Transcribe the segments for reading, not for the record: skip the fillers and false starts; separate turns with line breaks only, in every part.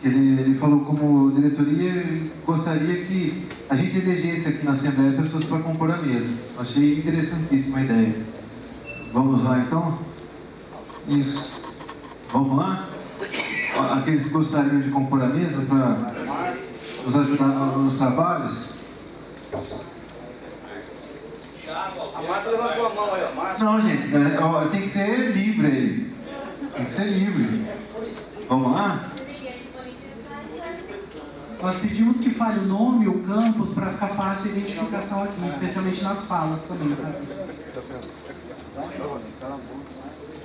Ele falou como diretoria, gostaria que a gente elegesse aqui na Assembleia pessoas para compor a mesa. Achei interessantíssima a ideia. Vamos lá então? Isso. Vamos lá? Aqueles que gostariam de compor a mesa para nos ajudar nos trabalhos.
A Márcia levantou a mão aí, ó. Márcia.
Não, gente, tem que ser livre aí. Tem que ser livre. Vamos lá?
Nós pedimos que fale o nome, o campus, para ficar fácil a identificação aqui, especialmente nas falas também. Tá?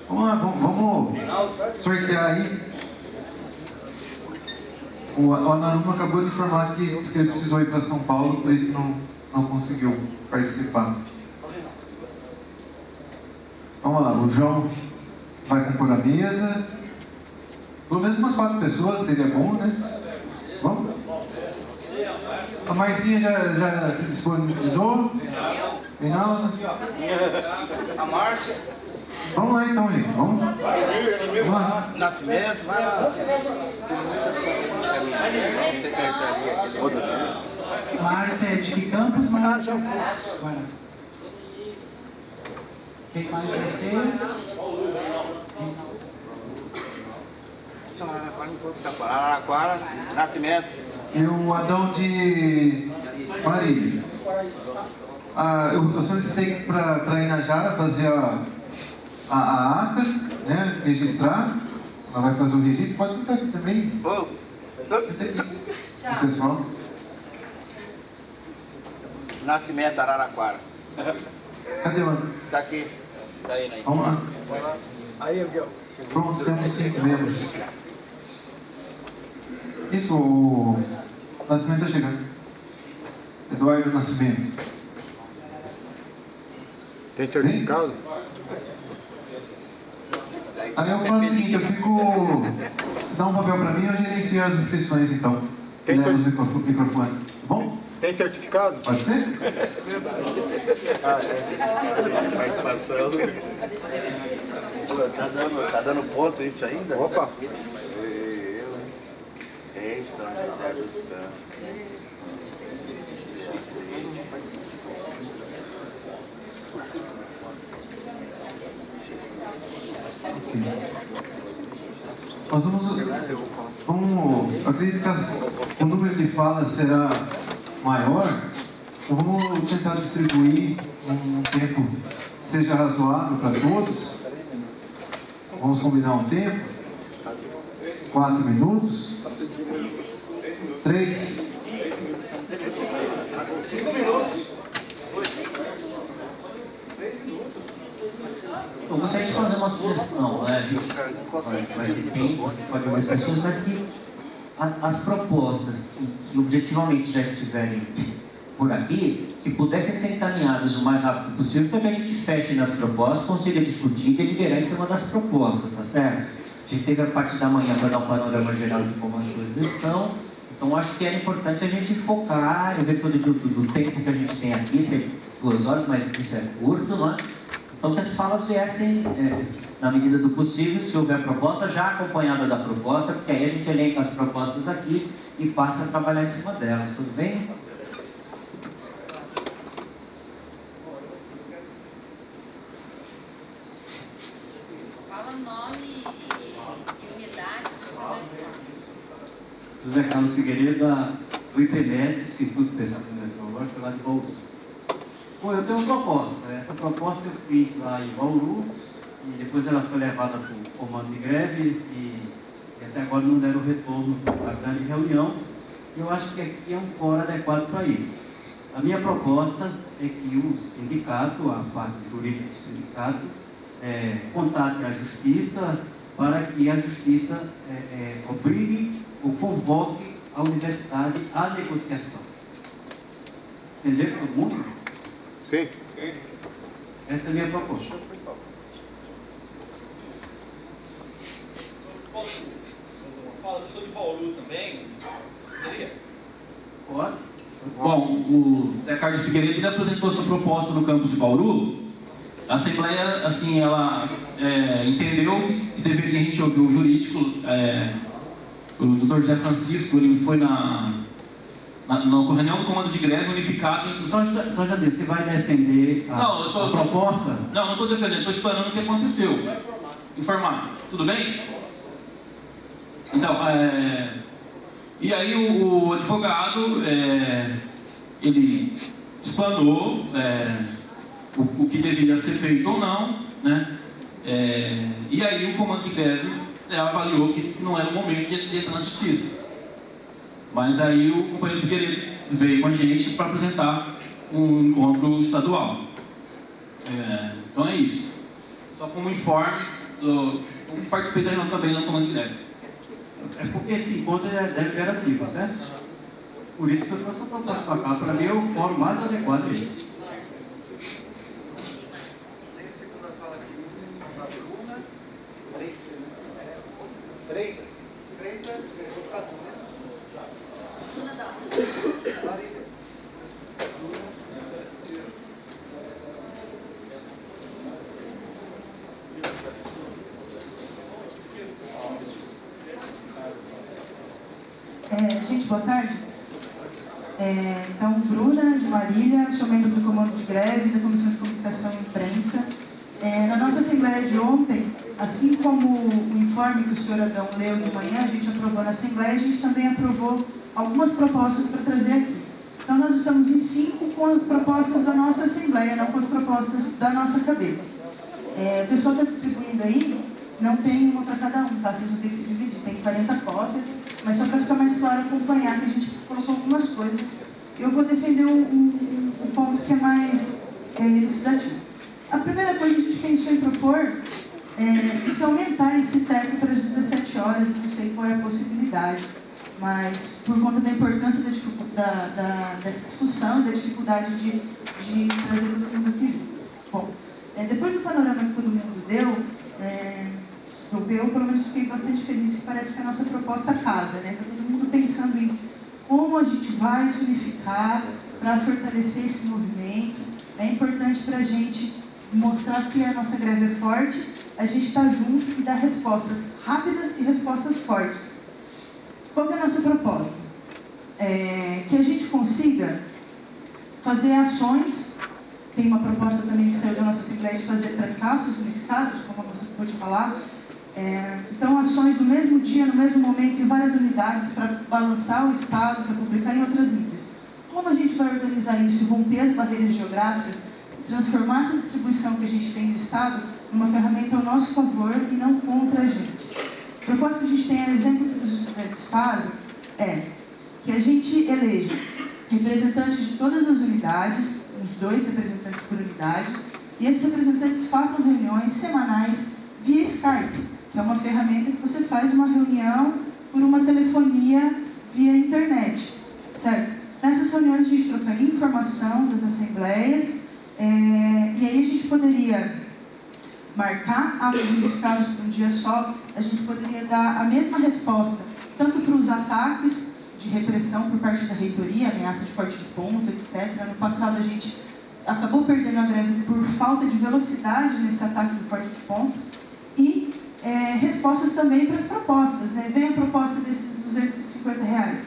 Vamos lá, vamos sortear aí. O Anaruma acabou de informar que diz que ele precisou ir para São Paulo, por isso não conseguiu participar. Vamos lá, o João vai compor a mesa. Pelo menos umas 4 pessoas, seria bom, né? Vamos? A Marcinha já se disponibilizou? Reinaldo?
A Márcia.
Vamos lá então, gente. Vamos lá.
Nascimento, vai lá.
Márcia é de que campus, Márcia? Vai lá. Quem mais vai ser?
Araraquara, Nascimento.
E o Adão de Marília. Eu solicitei para a Inajara fazer a ata, né? Registrar. Ela vai fazer o registro. Pode ficar aqui também. O pessoal.
Nascimento, Araraquara.
Cadê o Adão?
Tá aqui. Tá aí, né?
Vamos lá.
Aí, Miguel.
Pronto, temos 5 membros. Isso, o Nascimento está chegando. Eduardo Nascimento.
Tem certificado?
Aí eu faço o seguinte, eu fico... Dá um papel para mim e eu gerencio as inscrições, então.
Tem
Leva o microfone. Tá bom?
Tem certificado?
Pode ser?
Participação. Pô, tá dando ponto isso ainda?
Opa!
Ei, São José dos Campos.
Nós vamos acredito que o número de falas será maior, então vamos tentar distribuir um tempo que seja razoável para todos. Vamos combinar um tempo, 4 minutos, 3.
5 minutos.
Eu gostaria de fazer uma sugestão, né? A gente pode mais pessoas, mas que as propostas que objetivamente já estiverem por aqui, que pudessem ser encaminhadas o mais rápido possível, para que a gente feche nas propostas, consiga discutir e deliberar em cima das propostas, tá certo? A gente teve a parte da manhã para dar um panorama geral de como as coisas estão, então acho que é importante a gente focar e ver todo do tempo que a gente tem aqui, se é 2 horas, mas isso é curto, não é? Então que as falas viessem, na medida do possível, se houver proposta, já acompanhada da proposta, porque aí a gente elenca as propostas aqui e passa a trabalhar em cima delas, tudo bem?
Fala nome e unidade, para mais fácil.
José Carlos Figueiredo, do IPMED, Instituto de Pesquisa Meteorológica, lá de Bauru. Bom, eu tenho uma proposta. Essa proposta eu fiz lá em Bauru e depois ela foi levada para o comando de greve e até agora não deram retorno para a grande reunião. Eu acho que aqui é um fórum adequado para isso. A minha proposta é que o sindicato, a parte jurídica do sindicato, contate a justiça para que a justiça obrigue ou convoque a universidade à negociação. Entenderam todo mundo?
Sim.
Essa é a minha proposta.
Posso fazer uma fala? Eu sou de Bauru também. Seria?
Pode?
Bom, o Zé Carlos Figueiredo ele apresentou sua proposta no campus de Bauru. A Assembleia, assim, ela entendeu que deveria a gente ouvir o jurídico O Dr. José Francisco, ele foi na reunião do comando de greve unificado.
Só Jadê, você vai defender a proposta?
Não estou defendendo, estou explanando o que aconteceu. Informar. Tudo bem? Então, e aí o advogado, ele explanou o que deveria ser feito ou não, né? E aí o comando de greve avaliou que não era o momento de entrar na justiça. Mas aí o companheiro Figueiredo veio com a gente para apresentar um encontro estadual. Então é isso. Só como informe, eu participei da reunião também no comando de greve.
Esse encontro é deliberativo, certo? Por isso que eu trouxe a proposta para cá. Para mim é o fórum mais adequado a isso.
Tem a segunda fala aqui, inscrição da Bruna. Freitas, educadora.
Bruna da onde?
Marília.
Gente, boa tarde. Então, Bruna, de Marília, sou membro do Comando de Greve, da Comissão de Comunicação e Imprensa. Na nossa Assembleia de ontem, assim como o informe que o senhor Adão leu de manhã, a gente aprovou na Assembleia, a gente também aprovou algumas propostas para trazer aqui. Então, nós estamos em 5 com as propostas da nossa Assembleia, não com as propostas da nossa cabeça. O pessoal está distribuindo aí, não tem uma para cada um, tá? Vocês vão ter que se dividir, tem 40 cópias, mas só para ficar mais claro acompanhar, que a gente colocou algumas coisas. Eu vou defender um ponto que é mais elucidativo. A primeira coisa que a gente pensou em propor é se aumentar esse teto para as 17 horas, não sei qual é a possibilidade, mas por conta da importância dessa discussão e da dificuldade de trazer todo mundo aqui junto. Bom, depois do panorama que todo mundo deu, eu pelo menos fiquei bastante feliz, que parece que a nossa proposta casa, né? Está todo mundo pensando em como a gente vai se unificar para fortalecer esse movimento. É importante para a gente mostrar que a nossa greve é forte, a gente está junto e dar respostas rápidas e respostas fortes. Qual que é a nossa proposta? Que a gente consiga fazer ações. Tem uma proposta também que saiu da nossa Assembleia de fazer trancaços unificados, como a moça acabou de falar. Então, ações no mesmo dia, no mesmo momento, em várias unidades, para balançar o Estado, para publicar em outras mídias. Como a gente vai organizar isso e romper as barreiras geográficas, transformar essa distribuição que a gente tem no Estado numa ferramenta ao nosso favor e não contra a gente? A proposta que a gente tem, a exemplo que os estudantes fazem, é que a gente eleja representantes de todas as unidades, uns 2 representantes por unidade, e esses representantes façam reuniões semanais via Skype, que é uma ferramenta que você faz uma reunião por uma telefonia via internet, certo? Nessas reuniões a gente trocaria informação das assembleias, e aí a gente poderia marcar atos unificados por um dia só, a gente poderia dar a mesma resposta, tanto para os ataques de repressão por parte da reitoria, ameaça de corte de ponto, etc. No passado a gente acabou perdendo a greve por falta de velocidade nesse ataque do corte de ponto, e respostas também para as propostas, né? Vem a proposta desses R$250.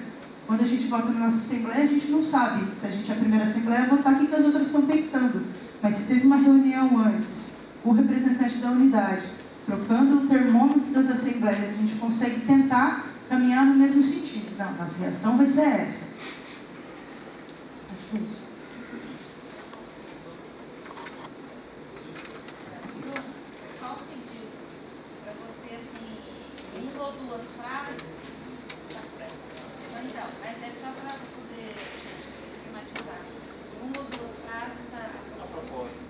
Quando a gente vota na nossa Assembleia, a gente não sabe se a gente é a primeira Assembleia a votar, o que as outras estão pensando. Mas se teve uma reunião antes, o representante da unidade, trocando o termômetro das Assembleias, a gente consegue tentar caminhar no mesmo sentido. Não, nossa reação vai ser essa. Acho que é isso.
Ou 2 frases, então, mas é só para poder esquematizar. 1 ou 2 frases a propósito.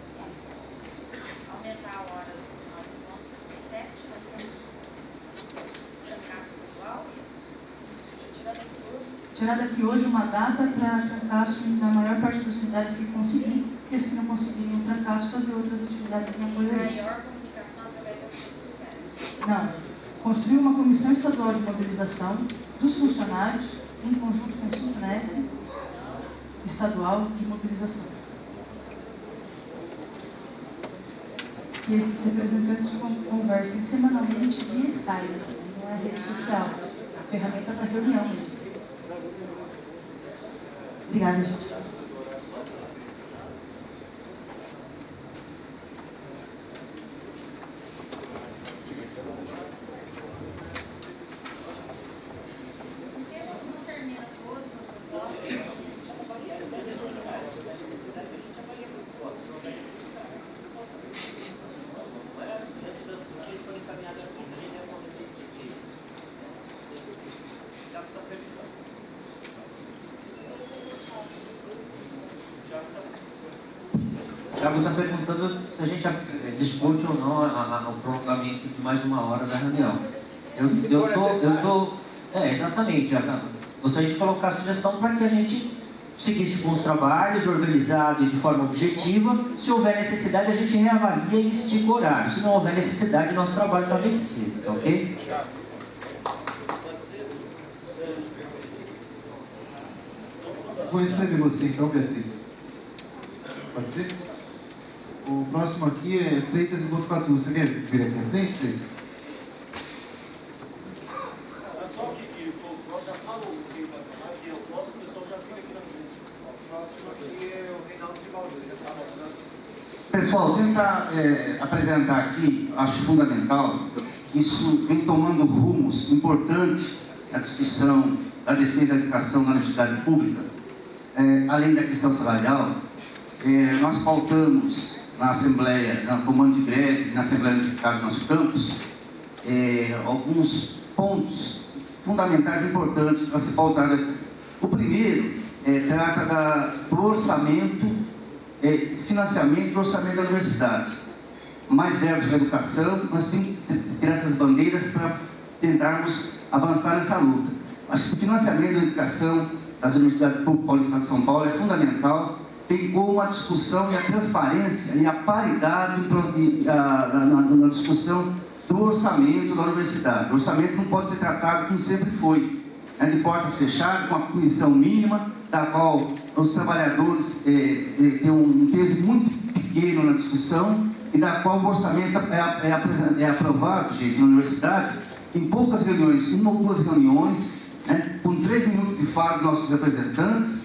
Aumentar a hora do final do ponto 17, vai ser um trancaço igual, isso?
Tirar daqui hoje uma data para trancaço na maior parte das unidades que conseguir, e as que não conseguirem um trancaço, fazer outras atividades em apoio a isso.
Maior comunicação através das redes sociais.
Não. Construir uma comissão estadual de mobilização dos funcionários, em conjunto com o SUNESP, estadual de mobilização. E esses representantes conversem semanalmente via Skype, não é rede social. ferramenta para reunião mesmo. Obrigada, gente.
Não termina todas as propostas.
O Thiago está perguntando se a gente discute ou não o prolongamento de mais uma hora da reunião. Exatamente. Gostaria de colocar a sugestão para que a gente seguisse com os trabalhos, organizado e de forma objetiva. Se houver necessidade, a gente reavalia e estica o horário. Se não houver necessidade, nosso trabalho está vencido, tá ok?
Vou escrever você então, Beatriz. Pode ser? O próximo aqui é Freitas e Botucatu. Você quer vir aqui à frente, Freitas?
É só que nós já falamos quem vai falar, que é o próximo, o pessoal já fica aqui na frente. O próximo aqui é o Reinaldo de Valdir, já está falando.
Pessoal, tentar apresentar aqui, acho fundamental, que isso vem tomando rumos importantes na discussão da defesa da educação na universidade pública, além da questão salarial. Nós pautamos na Assembleia, no comando de greve, na Assembleia Unificada do nosso campus, alguns pontos fundamentais importantes para ser pautado aqui. O primeiro trata do orçamento, financiamento do orçamento da universidade. Mais verbos para a educação, nós temos que ter essas bandeiras para tentarmos avançar nessa luta. Acho que o financiamento da educação das universidades públicas paulistas de São Paulo é fundamental, bem como a discussão e a transparência e a paridade na discussão do orçamento da universidade. O orçamento não pode ser tratado como sempre foi, de portas fechadas, com uma comissão mínima, da qual os trabalhadores têm um peso muito pequeno na discussão e da qual o orçamento é aprovado, gente, na universidade, em poucas reuniões, uma ou duas reuniões, com 3 minutos de fala dos nossos representantes,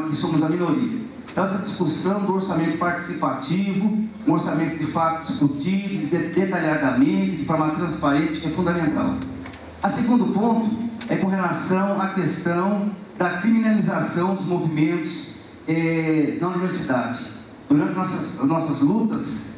que somos a minoria. Então, essa discussão do orçamento participativo, um orçamento de fato discutido, detalhadamente, de forma transparente, é fundamental. O segundo ponto é com relação à questão da criminalização dos movimentos na universidade. Durante nossas lutas,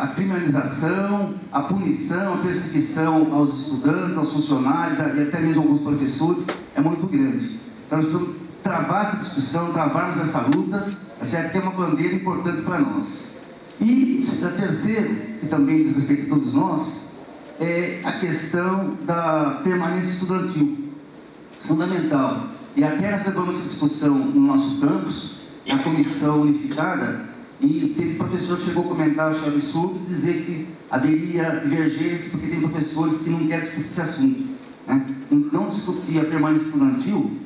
a criminalização, a punição, a perseguição aos estudantes, aos funcionários e até mesmo alguns professores é muito grande. Então, nós precisamos travar essa discussão, travarmos essa luta, certo? Que é uma bandeira importante para nós. E a terceira, que também diz respeito a todos nós, é a questão da permanência estudantil. Fundamental. E até nós levamos essa discussão no nosso campus, na comissão unificada, e teve professor que chegou a comentar, achei absurdo, dizer que haveria divergência porque tem professores que não querem discutir esse assunto. Não discutir a permanência estudantil,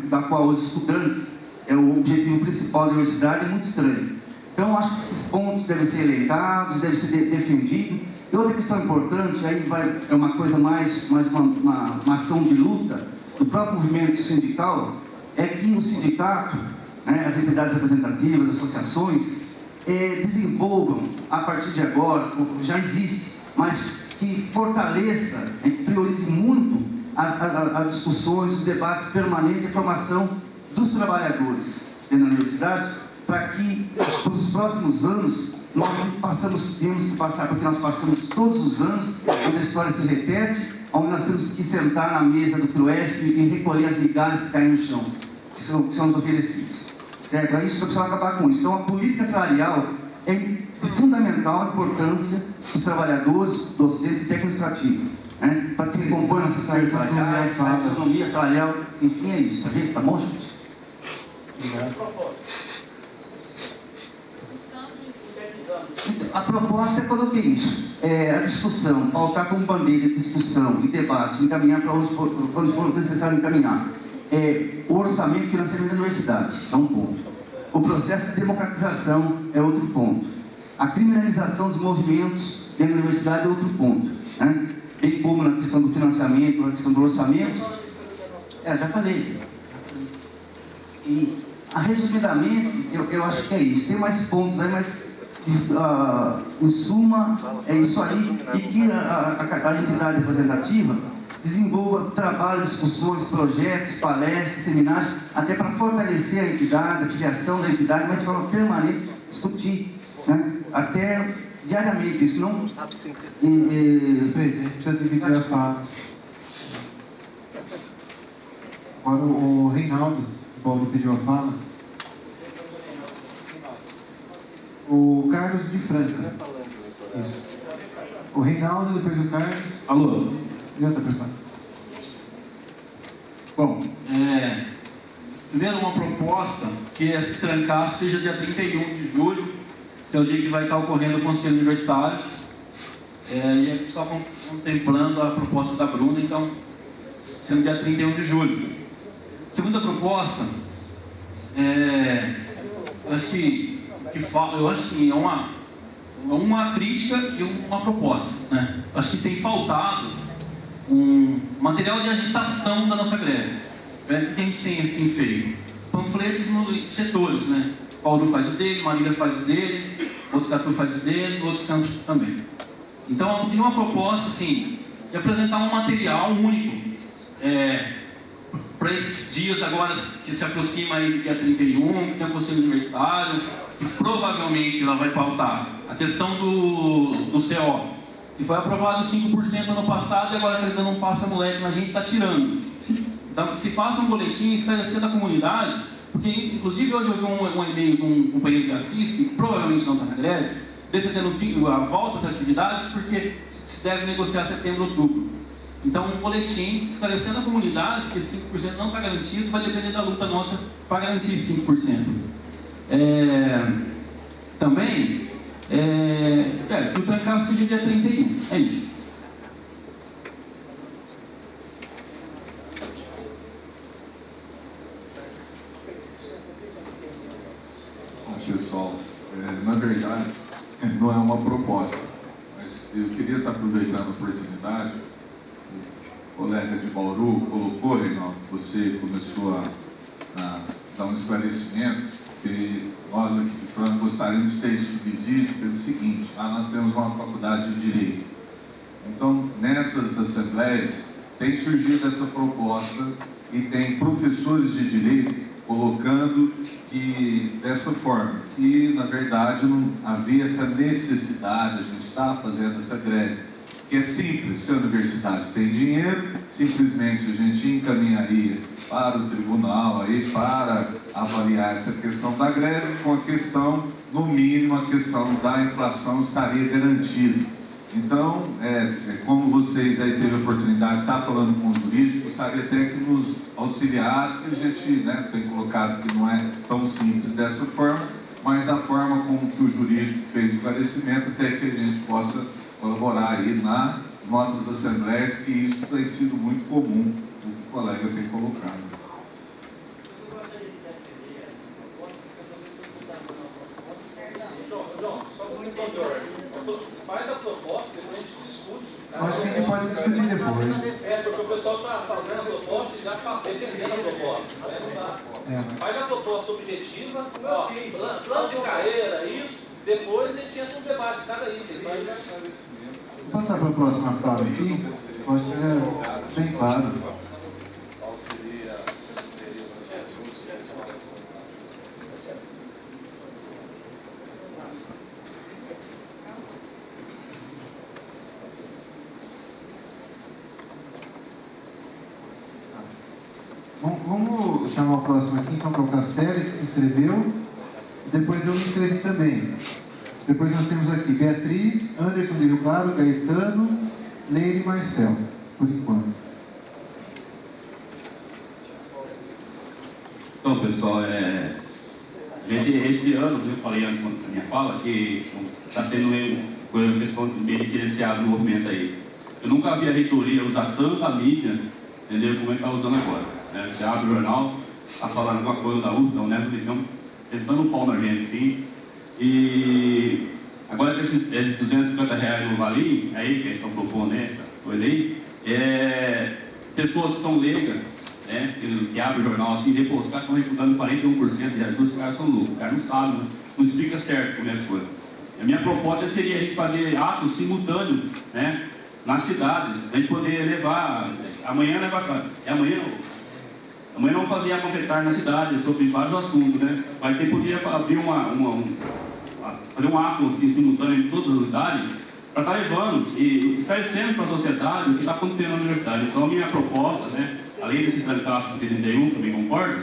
da qual os estudantes é o objetivo principal da universidade, é muito estranho. Então, acho que esses pontos devem ser elencados, devem ser defendidos. E outra questão importante, aí é uma coisa mais uma ação de luta do próprio movimento sindical, é que o sindicato, as entidades representativas, as associações, desenvolvam, a partir de agora, já existe, mas que fortaleça, que priorize muito as discussões, os debates permanentes e a formação dos trabalhadores dentro da universidade, para que, nos próximos anos, nós temos que passar, porque nós passamos todos os anos, onde a história se repete, onde nós temos que sentar na mesa do CRUESP e recolher as migalhas que caem no chão, que são oferecidos. Certo? Aí isso precisa acabar com isso. Então, a política salarial é de fundamental importância dos trabalhadores, docentes e técnico-administrativos, para que compõem nossas carreiras salariais, a economia salarial, enfim, é isso, tá bom, gente? Obrigado. Então, a proposta, eu coloquei isso, a discussão, pautar como bandeira, discussão e debate, encaminhar para onde for necessário encaminhar. O orçamento e financiamento da universidade, é um ponto. O processo de democratização é outro ponto. A criminalização dos movimentos dentro da universidade é outro ponto. bem como na questão do financiamento, na questão do orçamento. Já falei. E, resumidamente, eu acho que é isso. Tem mais pontos aí, mas em suma, é isso aí. E que a entidade representativa desenvolva trabalho, discussões, projetos, palestras, seminários, até para fortalecer a entidade, a filiação da entidade, mas de forma permanente, discutir, né? Até diariamente, isso não...
Perfeito, a gente precisa dividir as falas. Agora o Reinaldo, o Paulo pediu a fala. O Carlos de Franca. Isso. O Reinaldo, depois o Carlos.
Alô?
Já está preparado.
Bom, primeiro uma proposta que esse trancaço seja dia 31 de julho, que é o dia que vai estar ocorrendo o Conselho Universitário. E é só contemplando a proposta da Bruna, então, sendo dia 31 de julho. Segunda proposta, eu acho que é uma crítica e uma proposta, né? Acho que tem faltado um material de agitação da nossa greve. O que a gente tem assim feito? Panfletos nos setores, né? Paulo faz o dele, Marília faz o dele, outro Catu faz o dele, outros campos também. Então, tem uma proposta assim, de apresentar um material único para esses dias agora que se aproxima aí do dia 31, que tem o Conselho Universitário, que provavelmente ela vai pautar a questão do CO, que foi aprovado 5% ano passado e agora está dando um passa-moleque, mas a gente está tirando. Então, que se faça um boletim esclarecendo a comunidade, porque inclusive hoje eu vi um e-mail de um companheiro que assiste, que provavelmente não está na greve, defendendo a volta às atividades, porque se deve negociar setembro, outubro. Então, um boletim esclarecendo a comunidade que esse 5% não está garantido, vai depender da luta nossa para garantir esse 5%. Também, que o trancaço seja dia 31, é isso.
Pessoal, na verdade, não é uma proposta, mas eu queria estar aproveitando a oportunidade. O colega de Bauru colocou, Reinaldo, você começou a dar um esclarecimento, que nós aqui de Franca gostaríamos de ter esse subsídio pelo seguinte: lá nós temos uma faculdade de Direito. Então, nessas assembleias, tem surgido essa proposta e tem professores de Direito colocando que, dessa forma, que na verdade não havia essa necessidade, a gente está fazendo essa greve, que é simples. Se a universidade tem dinheiro, simplesmente a gente encaminharia para o tribunal aí para avaliar essa questão da greve, com a questão, no mínimo, a questão da inflação estaria garantida. Então, como vocês aí teve a oportunidade de estar falando com o jurídico, gostaria até que nos auxiliasse, porque a gente tem colocado que não é tão simples dessa forma, mas da forma como que o jurídico fez o esclarecimento, até que a gente possa colaborar aí nas nossas assembleias, que isso tem sido muito comum, o que o colega tem colocado.
Faz a proposta e a gente discute.
Acho que a gente pode discutir depois.
Porque o pessoal está fazendo a proposta e já está defendendo a proposta. Não dá. Faz a proposta objetiva, plano de carreira, isso, depois a gente entra no debate de cada item.
Vou passar para a próxima fala aqui. Eu acho que é bem claro. Vamos chamar o próximo aqui, então, que é o Castelli, que se inscreveu. Depois eu me inscrevi também. Depois nós temos aqui Beatriz, Anderson de Rio Claro, Gaetano, Leire e Marcel, por enquanto.
Então, pessoal, esse ano, eu falei antes na minha fala, que está tendo uma questão de querer se abrir o movimento aí. Eu nunca vi a reitoria usar tanta mídia, entendeu, como é que está usando agora. Você abre o jornal, está falando alguma coisa da UTA, né? Então, tentando um pau na gente, sim. E agora com esses R$250 no Valinho, aí que eles estão propondo foi lei, pessoas que são leigas, né, que abrem o jornal assim, e pô, os caras estão refutando 41% de ajuste, os caras são loucos, o cara não sabe, não explica certo como é as coisas. A minha proposta seria a gente fazer atos simultâneos, né, nas cidades, a gente poder levar, amanhã vamos fazer a completar na cidade sobre vários assuntos, né, mas a gente poderia abrir fazer um ato assim, simultâneo em todas as unidades, para estar levando e esclarecendo para a sociedade o que está acontecendo na universidade. Então, a minha proposta, né, além desse trancaço do 31, também concordo,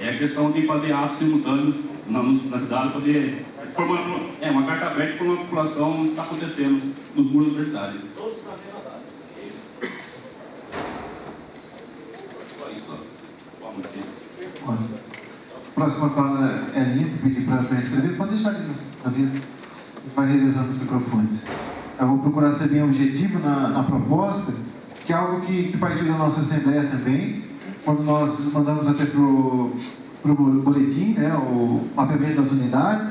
é a questão de fazer atos simultâneos na cidade, poder formar uma carta aberta para uma população que está acontecendo nos muros da universidade.
Todos na mesma data.
Só isso.
Próxima fala é minha, vou pedir para escrever, pode deixar ali na mesa, a gente vai revezando os microfones. Eu vou procurar ser bem objetivo na proposta, que é algo que partiu da nossa Assembleia também, quando nós mandamos até para o boletim, né, o mapeamento das unidades,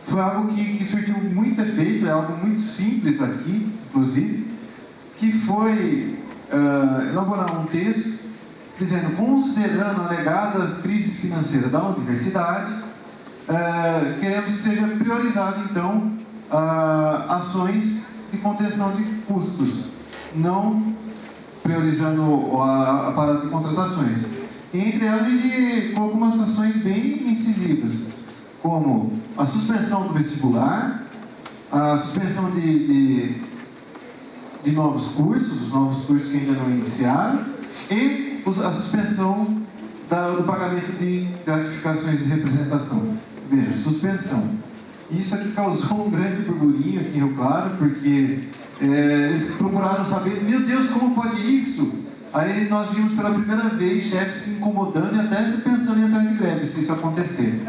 foi algo que surtiu muito efeito, é algo muito simples aqui, inclusive, que foi elaborar um texto dizendo, considerando a alegada crise financeira da universidade, queremos que seja priorizado, então, ações de contenção de custos, não priorizando a parada de contratações. E entre elas, a gente colocou umas ações bem incisivas, como a suspensão do vestibular, a suspensão de novos cursos, os novos cursos que ainda não iniciaram, e a suspensão do pagamento de gratificações de representação. Veja, suspensão. Isso aqui causou um grande burburinho aqui em Rio Claro, porque eles procuraram saber, meu Deus, como pode isso? Aí nós vimos pela primeira vez chefes se incomodando e até pensando em entrar de greve, se isso acontecer.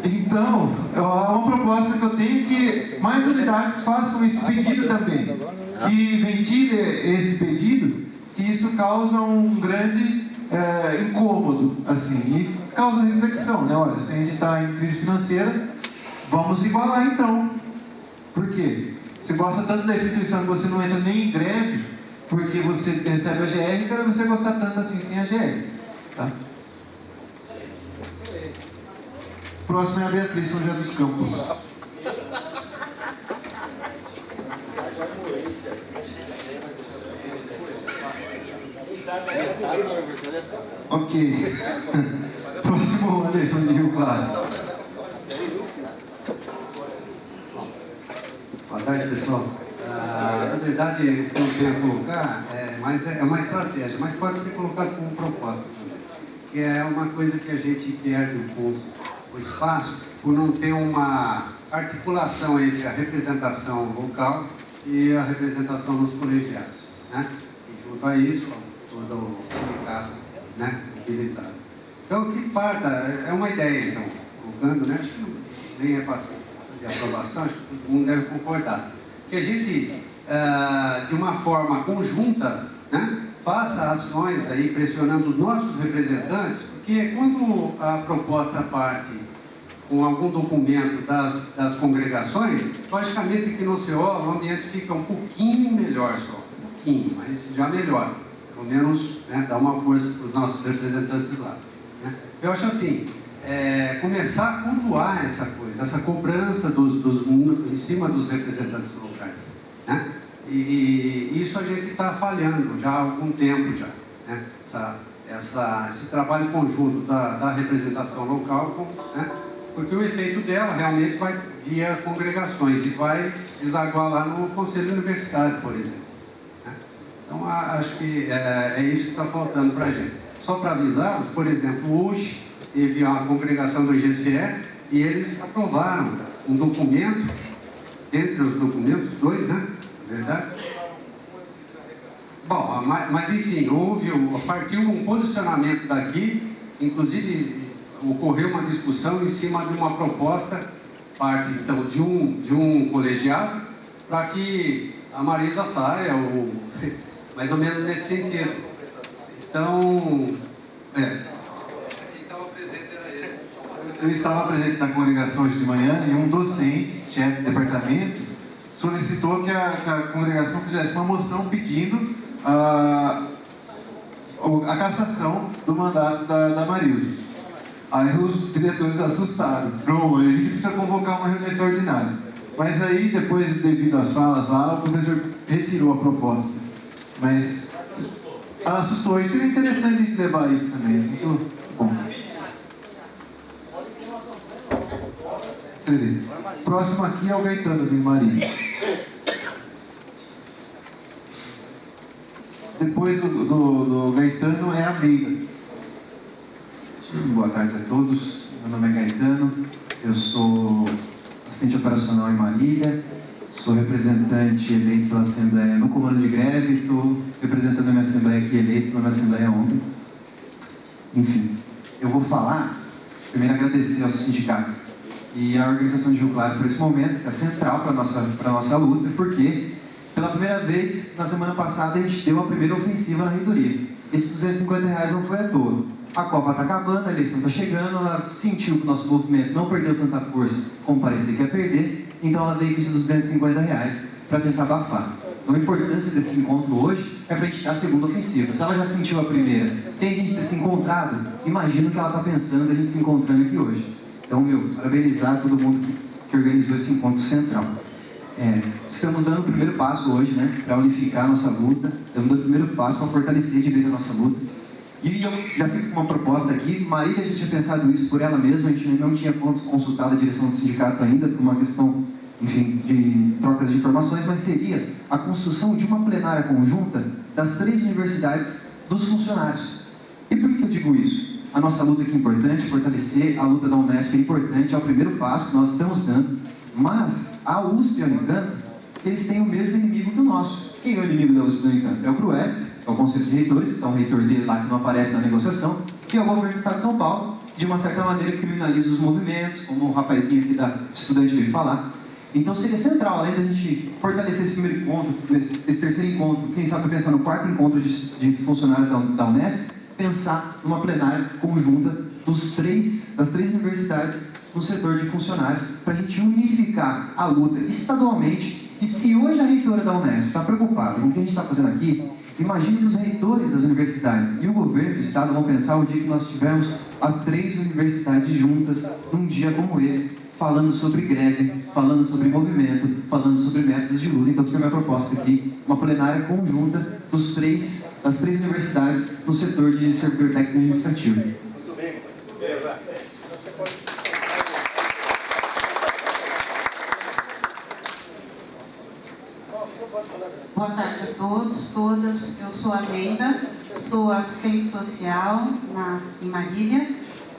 Então, é uma proposta que eu tenho que mais unidades façam esse pedido também, que ventile esse pedido, que isso causa um grande incômodo, assim, e causa reflexão, né? Olha, se a gente está em crise financeira, vamos igualar então. Por quê? Você gosta tanto da instituição que você não entra nem em greve, porque você recebe a GR, para você gostar tanto assim sem a GR. Tá? Próximo é a Beatriz São José dos Campos. Ok. Próximo, Anderson de Rio Claro.
Boa tarde, pessoal. Na verdade, o que eu quero colocar é uma estratégia, mas pode ser colocado como proposta também. Que é uma coisa que a gente perde um pouco o espaço por não ter uma articulação entre a representação local e a representação nos colegiados, né? E junto a isso, todo o sindicato, né, mobilizado. Então, que parta, é uma ideia, então, colocando, né, acho que nem é fácil de aprovação, acho que todo mundo deve concordar, que a gente, de uma forma conjunta, né, faça ações aí pressionando os nossos representantes, porque quando a proposta parte com algum documento das congregações, logicamente que no CO o ambiente fica um pouquinho melhor só, um pouquinho, mas já melhora, pelo menos, né, dá uma força para os nossos representantes lá, né? Eu acho assim, começar a pontuar essa coisa, essa cobrança em cima dos representantes locais, né? E isso a gente está falhando já há algum tempo já, né? Esse trabalho conjunto da representação local, né? Porque o efeito dela realmente vai via congregações e vai desaguar lá no Conselho Universitário, por exemplo, né? Então, acho que é isso que está faltando para a gente. Só para avisá-los, por exemplo, hoje teve uma congregação do IGCE e eles aprovaram um documento, entre os documentos, dois, né? Na verdade. Bom, mas enfim, partiu um posicionamento daqui, inclusive ocorreu uma discussão em cima de uma proposta, parte então de um colegiado, para que a Marisa saia, mais ou menos nesse sentido. Então,
Eu estava presente na congregação hoje de manhã e um docente, chefe de departamento, solicitou que a congregação fizesse uma moção pedindo a cassação do mandato da Marilza. Aí os diretores assustaram. Não, a gente precisa convocar uma reunião extraordinária. Mas aí, depois, devido às falas lá, o professor retirou a proposta. Mas assustou. E seria interessante levar isso também. Muito bom. Próximo aqui é o Gaetano de Marília. Depois do Gaetano é a Leila.
Boa tarde a todos. Meu nome é Gaetano. Eu sou assistente operacional em Marília. Sou representante eleito pela Assembleia no comando de greve. Estou representando a minha Assembleia aqui, eleito pela minha Assembleia ontem. Enfim, eu vou falar, primeiro agradecer aos sindicatos e à organização de Rio Claro por esse momento, que é central para a nossa luta, porque pela primeira vez, na semana passada, a gente deu a primeira ofensiva na reitoria. Esses R$250 não foi à toa. A Copa está acabando, a eleição está chegando, ela sentiu que o nosso movimento não perdeu tanta força como parecia que ia perder, então ela veio com esses R$250 para tentar abafar. Então a importância desse encontro hoje é para a gente dar a segunda ofensiva. Se ela já sentiu a primeira, sem a gente ter se encontrado, imagino que ela está pensando a gente se encontrando aqui hoje. Então, parabenizar todo mundo que organizou esse encontro central. Estamos dando o primeiro passo hoje, né, para unificar a nossa luta, estamos dando o primeiro passo para fortalecer de vez a nossa luta. E eu já fico com uma proposta aqui, Marília já tinha pensado isso por ela mesma, a gente não tinha consultado a direção do sindicato ainda, por uma questão, enfim, de trocas de informações, mas seria a construção de uma plenária conjunta das 3 universidades dos funcionários. E por que eu digo isso? A nossa luta aqui é importante, fortalecer a luta da Unesp é importante, é o primeiro passo que nós estamos dando, mas a USP e a Unicamp, eles têm o mesmo inimigo que o nosso. Quem é o inimigo da USP e da Unicamp? É o CRUESP, é o Conselho de Reitores, que está um reitor dele lá que não aparece na negociação, e é o governo do Estado de São Paulo, que de uma certa maneira criminaliza os movimentos, como o rapazinho aqui da estudante veio falar. Então seria central, além da gente fortalecer esse primeiro encontro, esse terceiro encontro, quem sabe pensar no 4º encontro de funcionários da Unesp, pensar numa plenária conjunta das 3 universidades no setor de funcionários, para a gente unificar a luta estadualmente. E se hoje a reitora da Unesp está preocupada com o que a gente está fazendo aqui, imagine que os reitores das universidades e o governo do estado vão pensar o dia que nós tivermos as 3 universidades juntas num dia como esse, falando sobre greve, falando sobre movimento, falando sobre métodos de luta. Então fica a minha proposta aqui, uma plenária conjunta das 3 universidades no setor de servidor técnico administrativo.
Muito bem, beleza. Você pode...
Boa tarde a todos, todas. Eu sou a Leila, sou assistente social em Marília,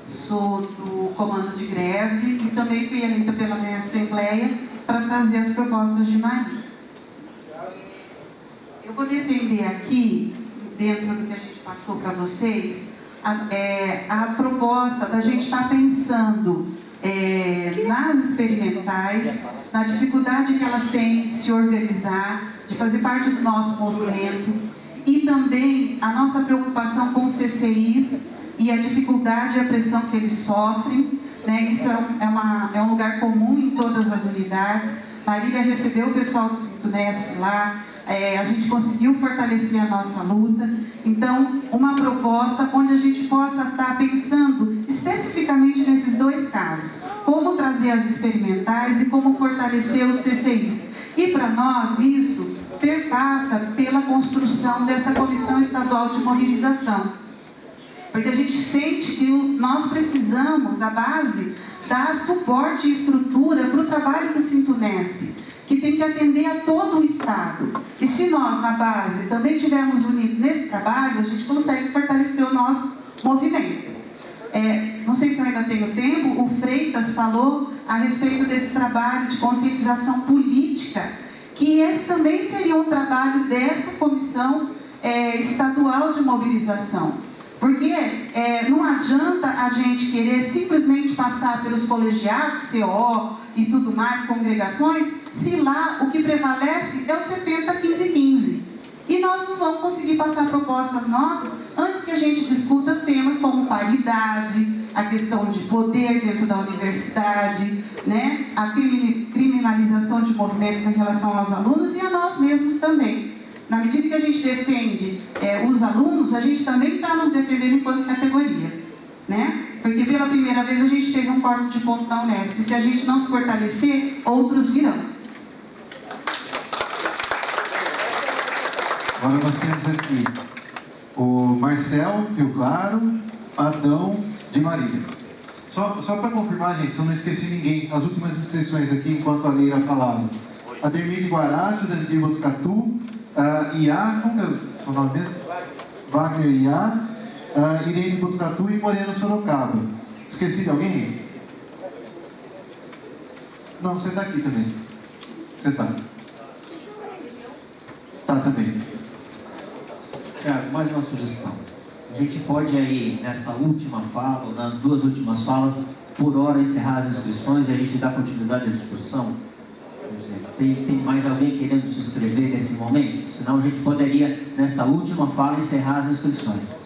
sou do comando de greve e também fui eleita pela minha assembleia para trazer as propostas de Marília. Eu vou defender aqui, dentro do que a gente passou para vocês, a proposta da gente estar pensando nas experimentais, na dificuldade que elas têm de se organizar, de fazer parte do nosso movimento, e também a nossa preocupação com os CCIs e a dificuldade e a pressão que eles sofrem, né? Isso é um lugar comum em todas as unidades. Marília recebeu o pessoal do Sintunesp lá, a gente conseguiu fortalecer a nossa luta. Então, uma proposta onde a gente possa estar pensando especificamente nesses 2 casos, como trazer as experimentais e como fortalecer os CCIs. E para nós isso perpassa pela construção dessa comissão estadual de mobilização, porque a gente sente que nós precisamos, a base, dar suporte e estrutura para o trabalho do Sintunesp, que tem que atender a todo o Estado. E se nós, na base, também estivermos unidos nesse trabalho, a gente consegue fortalecer o nosso movimento. Não sei se eu ainda tenho tempo, o Freitas falou a respeito desse trabalho de conscientização política, que esse também seria um trabalho dessa comissão estadual de mobilização. Porque não adianta a gente querer simplesmente passar pelos colegiados, CO e tudo mais, congregações, se lá o que prevalece é o 70-15-15. E nós não vamos conseguir passar propostas nossas antes que a gente discuta temas como paridade, a questão de poder dentro da universidade, né? A criminalização de movimento em relação aos alunos e a nós mesmos também. Na medida que a gente defende os alunos, a gente também está nos defendendo enquanto categoria, né? Porque pela primeira vez a gente teve um corpo de ponto da Unesp. E se a gente não se fortalecer, outros virão.
Agora nós temos aqui o Marcel, Rio Claro, Adão de Marília. Só para confirmar, gente, se eu não esqueci ninguém, as últimas inscrições aqui, enquanto a Leila falava. Ademir de Guará, Jurandir Botucatu, Iá, como é o seu nome mesmo? Wagner Iá, Irene Botucatu e Moreno Sorocaba. Esqueci de alguém? Não, você está aqui também. Você está. Tá também.
Tiago, mais uma sugestão. A gente pode aí, nesta última fala, ou nas duas últimas falas, por hora encerrar as inscrições e a gente dar continuidade à discussão? Tem mais alguém querendo se inscrever nesse momento? Senão a gente poderia, nesta última fala, encerrar as inscrições.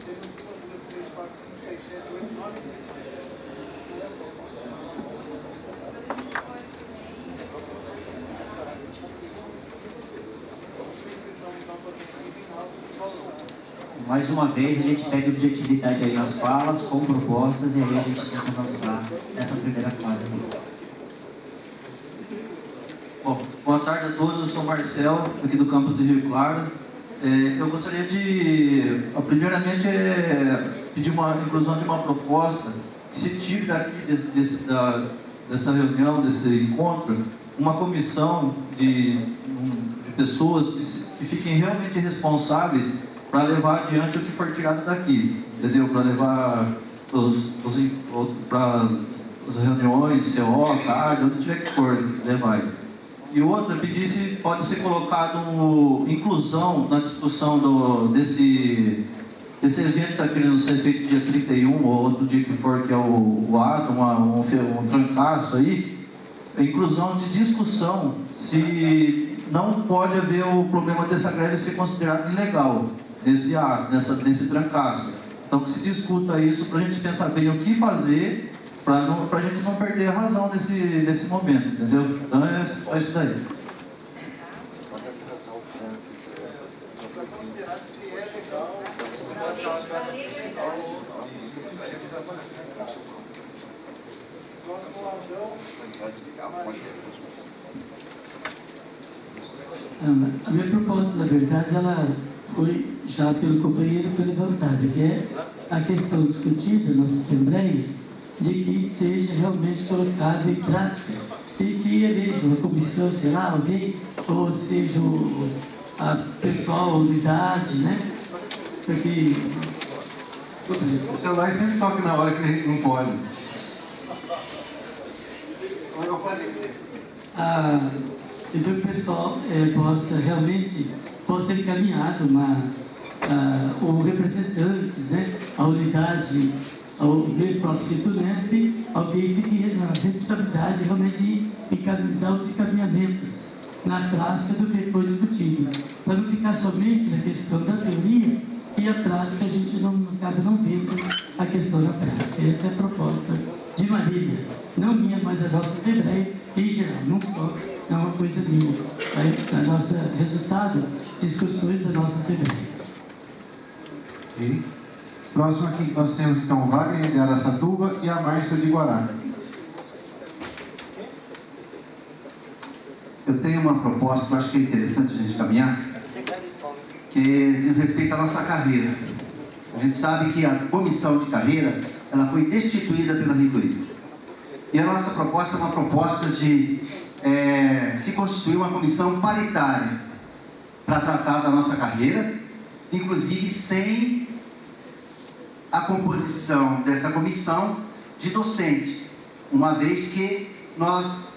Mais uma vez, a gente pede objetividade aí nas falas, com propostas, e aí a gente tenta avançar nessa primeira fase aqui.
Bom, boa tarde a todos, eu sou Marcel, aqui do campus do Rio Claro. Eu gostaria de, primeiramente, pedir uma inclusão de uma proposta que se tire daqui dessa reunião, desse encontro, uma comissão de pessoas que fiquem realmente responsáveis para levar adiante o que for tirado daqui, entendeu? Para levar para as reuniões, CO, tarde, onde tiver que for, levar. E outra, pedir se pode ser colocado inclusão na discussão desse evento que está querendo ser feito dia 31, ou outro dia que for, que é o ato, um trancaço aí, a inclusão de discussão se não pode haver o problema dessa greve ser considerado ilegal nesse ato, nesse trancaço. Então que se discuta isso para a gente pensar bem o que fazer para a gente não perder a razão nesse momento, entendeu? Então é só isso daí.
A minha proposta, na verdade, ela foi já pelo companheiro foi levantada, que é a questão discutida na nossa Assembleia de que seja realmente colocado em prática e que eleja uma comissão, sei lá, alguém, ou seja, a pessoal, a unidade, né? Porque...
O celular sempre toca na hora que a gente não pode.
E que o pessoal possa ser encaminhado ou representantes, né, a unidade, ao meu próprio Centro Unesp, alguém que tenha a responsabilidade realmente de dar os encaminhamentos na prática do que foi discutido, para não ficar somente na questão da teoria e a prática a gente acaba não vendo a questão da prática. Essa é a proposta de Marília, não minha, mas da nossa Assembleia em geral, não só, é uma coisa minha, é nosso resultado, discussões da nossa Assembleia.
Okay. Próximo aqui nós temos então o Wagner de Araçatuba e a Márcia de Guará.
Eu tenho uma proposta que eu acho que é interessante a gente caminhar, que diz respeito à nossa carreira. A gente sabe que a comissão de carreira, ela foi destituída pela reitoria. E a nossa proposta é uma proposta de se constituir uma comissão paritária para tratar da nossa carreira, inclusive sem a composição dessa comissão de docente, uma vez que nós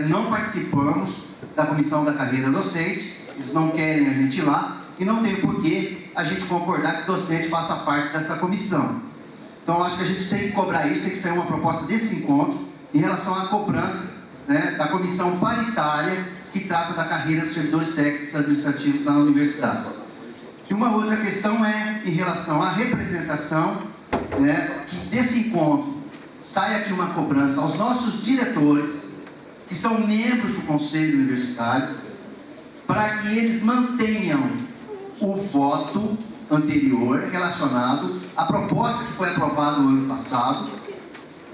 não participamos da comissão da carreira docente, eles não querem a gente lá, e não tem porquê a gente concordar que o docente faça parte dessa comissão. Então, eu acho que a gente tem que cobrar isso, tem que sair uma proposta desse encontro em relação à cobrança, né, da comissão paritária que trata da carreira dos servidores técnicos e administrativos na universidade. E uma outra questão é em relação à representação né, que desse encontro saia aqui uma cobrança aos nossos diretores, que são membros do Conselho Universitário, para que eles mantenham o voto anterior relacionado à proposta que foi aprovada no ano passado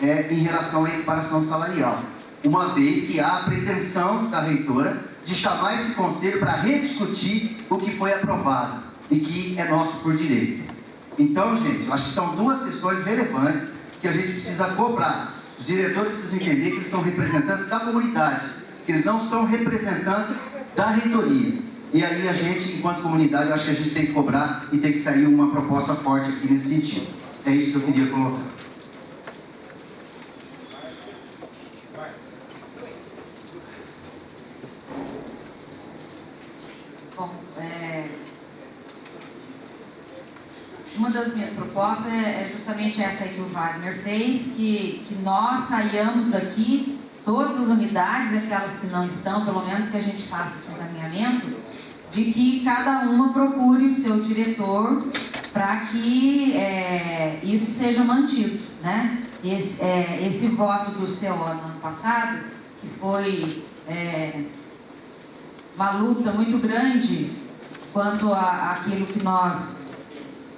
em relação à equiparação salarial, uma vez que há a pretensão da reitora de chamar esse conselho para rediscutir o que foi aprovado e que é nosso por direito. Então, gente, acho que são duas questões relevantes que a gente precisa cobrar. Os diretores precisam entender que eles são representantes da comunidade, que eles não são representantes da reitoria. E aí a gente, enquanto comunidade, acho que a gente tem que cobrar e tem que sair uma proposta forte aqui nesse sentido. É isso que eu queria colocar.
Bom, uma das minhas propostas é justamente essa aí que o Wagner fez, que nós saiamos daqui, todas as unidades, aquelas que não estão, pelo menos que a gente faça esse encaminhamento, de que cada uma procure o seu diretor para que isso seja mantido, né? Esse voto do CO no ano passado, que foi uma luta muito grande quanto àquilo que nós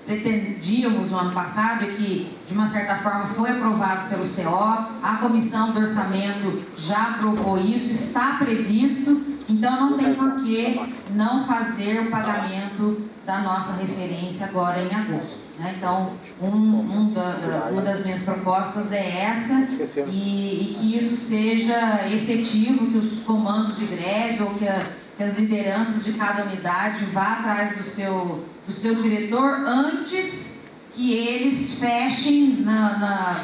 pretendíamos no ano passado e que, de uma certa forma, foi aprovado pelo CO, a Comissão do Orçamento já aprovou isso, está previsto, então não tem por que não fazer o pagamento da nossa referência agora em agosto, né? Então, uma das minhas propostas é essa, e que isso seja efetivo, que os comandos de greve ou que as lideranças de cada unidade vá atrás do seu diretor antes que eles fechem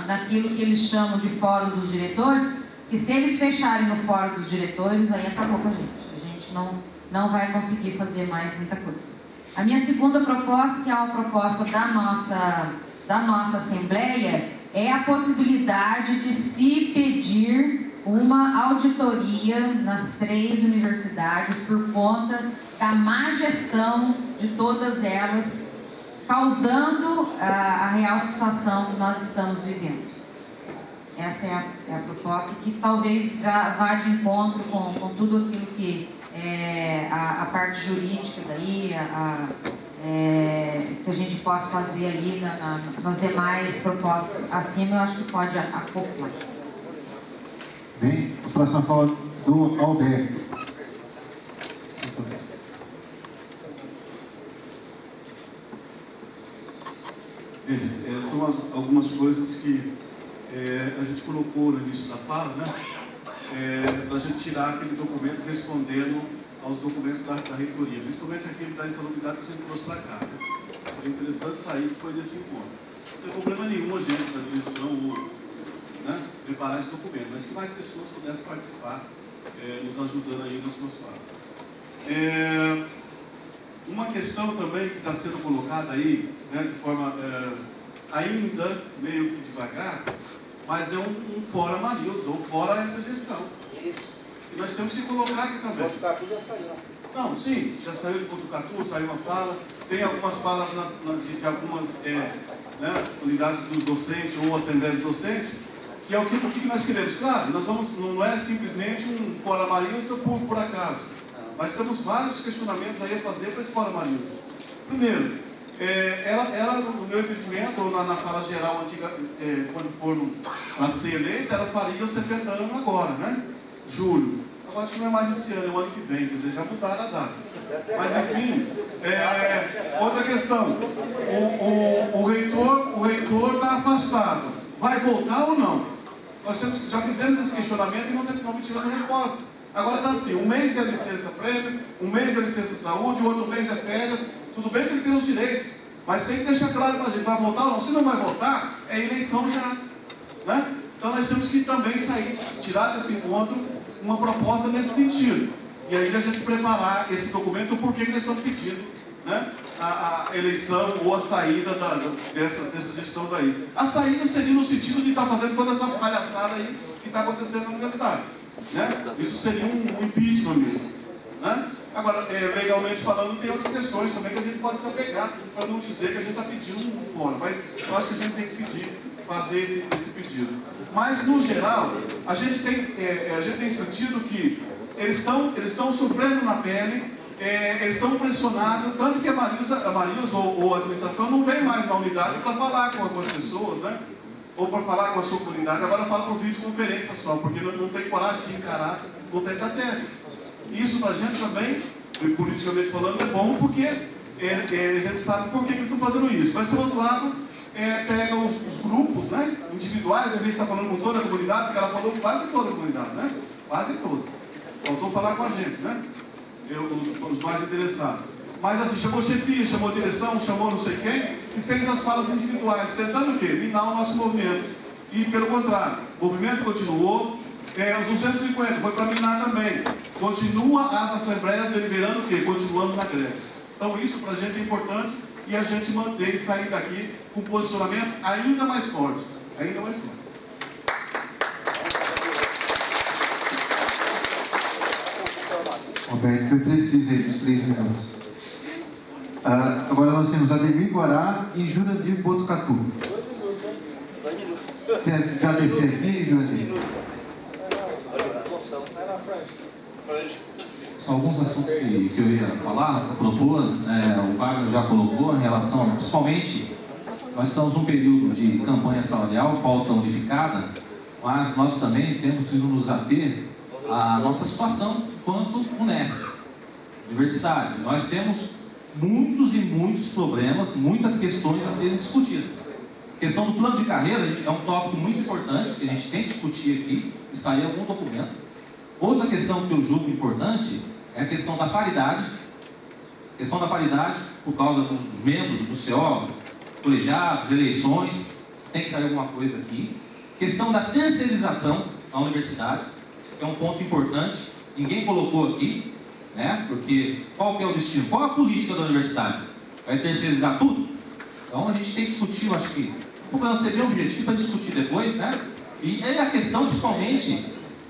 naquilo que eles chamam de fórum dos diretores, que se eles fecharem no fórum dos diretores, aí acabou com a gente não vai conseguir fazer mais muita coisa. A minha segunda proposta, que é uma proposta da nossa Assembleia, é a possibilidade de se pedir uma auditoria nas 3 universidades por conta da má gestão de todas elas, causando a real situação que nós estamos vivendo. Essa é a proposta que talvez vá de encontro com tudo aquilo que é a parte jurídica daí, que a gente possa fazer ali nas demais propostas acima, eu acho que pode acoplar.
Bem, a próxima fala do Alberto.
São algumas coisas que a gente colocou no início da fala, né? Da gente tirar aquele documento respondendo aos documentos da reitoria, principalmente aquele da insalubridade que a gente trouxe para cá. Né? Foi interessante sair foi desse encontro. Não tem problema nenhum a gente, da direção, preparar esse documento, mas que mais pessoas pudessem participar, nos ajudando aí nas suas falas. Uma questão também que está sendo colocada aí, né, de forma ainda meio que devagar, mas é um fora Marilson, ou fora essa gestão. Isso. E nós temos que colocar aqui também. O Botucatu já saiu. Não, sim, já saiu de Botucatu, saiu uma fala, tem algumas falas de algumas unidades dos docentes ou assembleias docentes, que é o que nós queremos. Claro, nós vamos, não é simplesmente um fora Marilson por acaso, mas temos vários questionamentos aí a fazer para esse fora Marilson. Primeiro, ela no meu entendimento, ou na fala geral antiga, quando for a ser eleita, ela faria os 70 anos agora, né? Julho. Eu acho que não é mais esse ano, é o ano que vem, quer dizer, já mudaram a data. Mas enfim, outra questão, o reitor está afastado, vai voltar ou não? Nós já fizemos esse questionamento e não tivemos resposta. Agora está assim, um mês é licença prêmio, um mês é licença saúde, o outro mês é férias, tudo bem que ele tem os direitos, mas tem que deixar claro para a gente, vai voltar ou não? Se não vai voltar, é eleição já, né? Então nós temos que também tirar desse encontro uma proposta nesse sentido. E aí a gente preparar esse documento, o porquê que nós estamos pedindo, né, a eleição ou a saída dessa gestão daí. A saída seria no sentido de estar fazendo toda essa palhaçada aí que está acontecendo na universidade. Né? Isso seria um impeachment mesmo. Né? Agora, legalmente falando, tem outras questões também que a gente pode se apegar, para não dizer que a gente está pedindo um fórum, mas eu acho que a gente tem que fazer esse pedido. Mas, no geral, a gente tem sentido que eles estão sofrendo na pele, eles estão pressionados, tanto que a Mariluz ou a administração não vem mais na unidade para falar com as pessoas, né? Ou para falar com a sua comunidade, agora fala por videoconferência só, porque não tem coragem de encarar no tete-a-tete. Isso para a gente também, politicamente falando, é bom, porque a gente sabe por que eles estão fazendo isso. Mas, por outro lado, pega os grupos, né, individuais, às vezes está falando com toda a comunidade, porque ela falou com quase toda a comunidade, né? Quase toda. Faltou falar com a gente, né? Os mais interessados. Mas assim, chamou chefia, chamou direção, chamou não sei quem, e fez as falas individuais, tentando o quê? Minar o nosso movimento. E pelo contrário, o movimento continuou, os 250 foi para minar também. Continua as assembleias deliberando o quê? Continuando na greve. Então isso para a gente é importante e a gente mantém sair daqui com um posicionamento ainda mais forte. Ainda mais forte.
Roberto, foi preciso aí dos 3 minutos. Agora nós temos Ademir Guará e Jurandir Botucatu. Você já descer aqui, Jurandir?
São alguns assuntos que eu ia falar, propor, o Wagner já colocou em relação, principalmente, nós estamos num período de campanha salarial, pauta unificada, mas nós também temos que nos ater à nossa situação enquanto Unesp, universidade. Nós temos muitos e muitos problemas, muitas questões a serem discutidas. A questão do plano de carreira é um tópico muito importante, que a gente tem que discutir aqui, e sair algum documento. Outra questão que eu julgo importante é a questão da paridade. A questão da paridade, por causa dos membros do CO, colegiados, eleições, tem que sair alguma coisa aqui. Questão da terceirização na universidade, que é um ponto importante, ninguém colocou aqui, né? Porque qual que é o destino? Qual é a política da universidade? Vai terceirizar tudo? Então a gente tem que discutir, eu acho que o problema seria um objetivo para discutir depois, né? E é a questão, principalmente,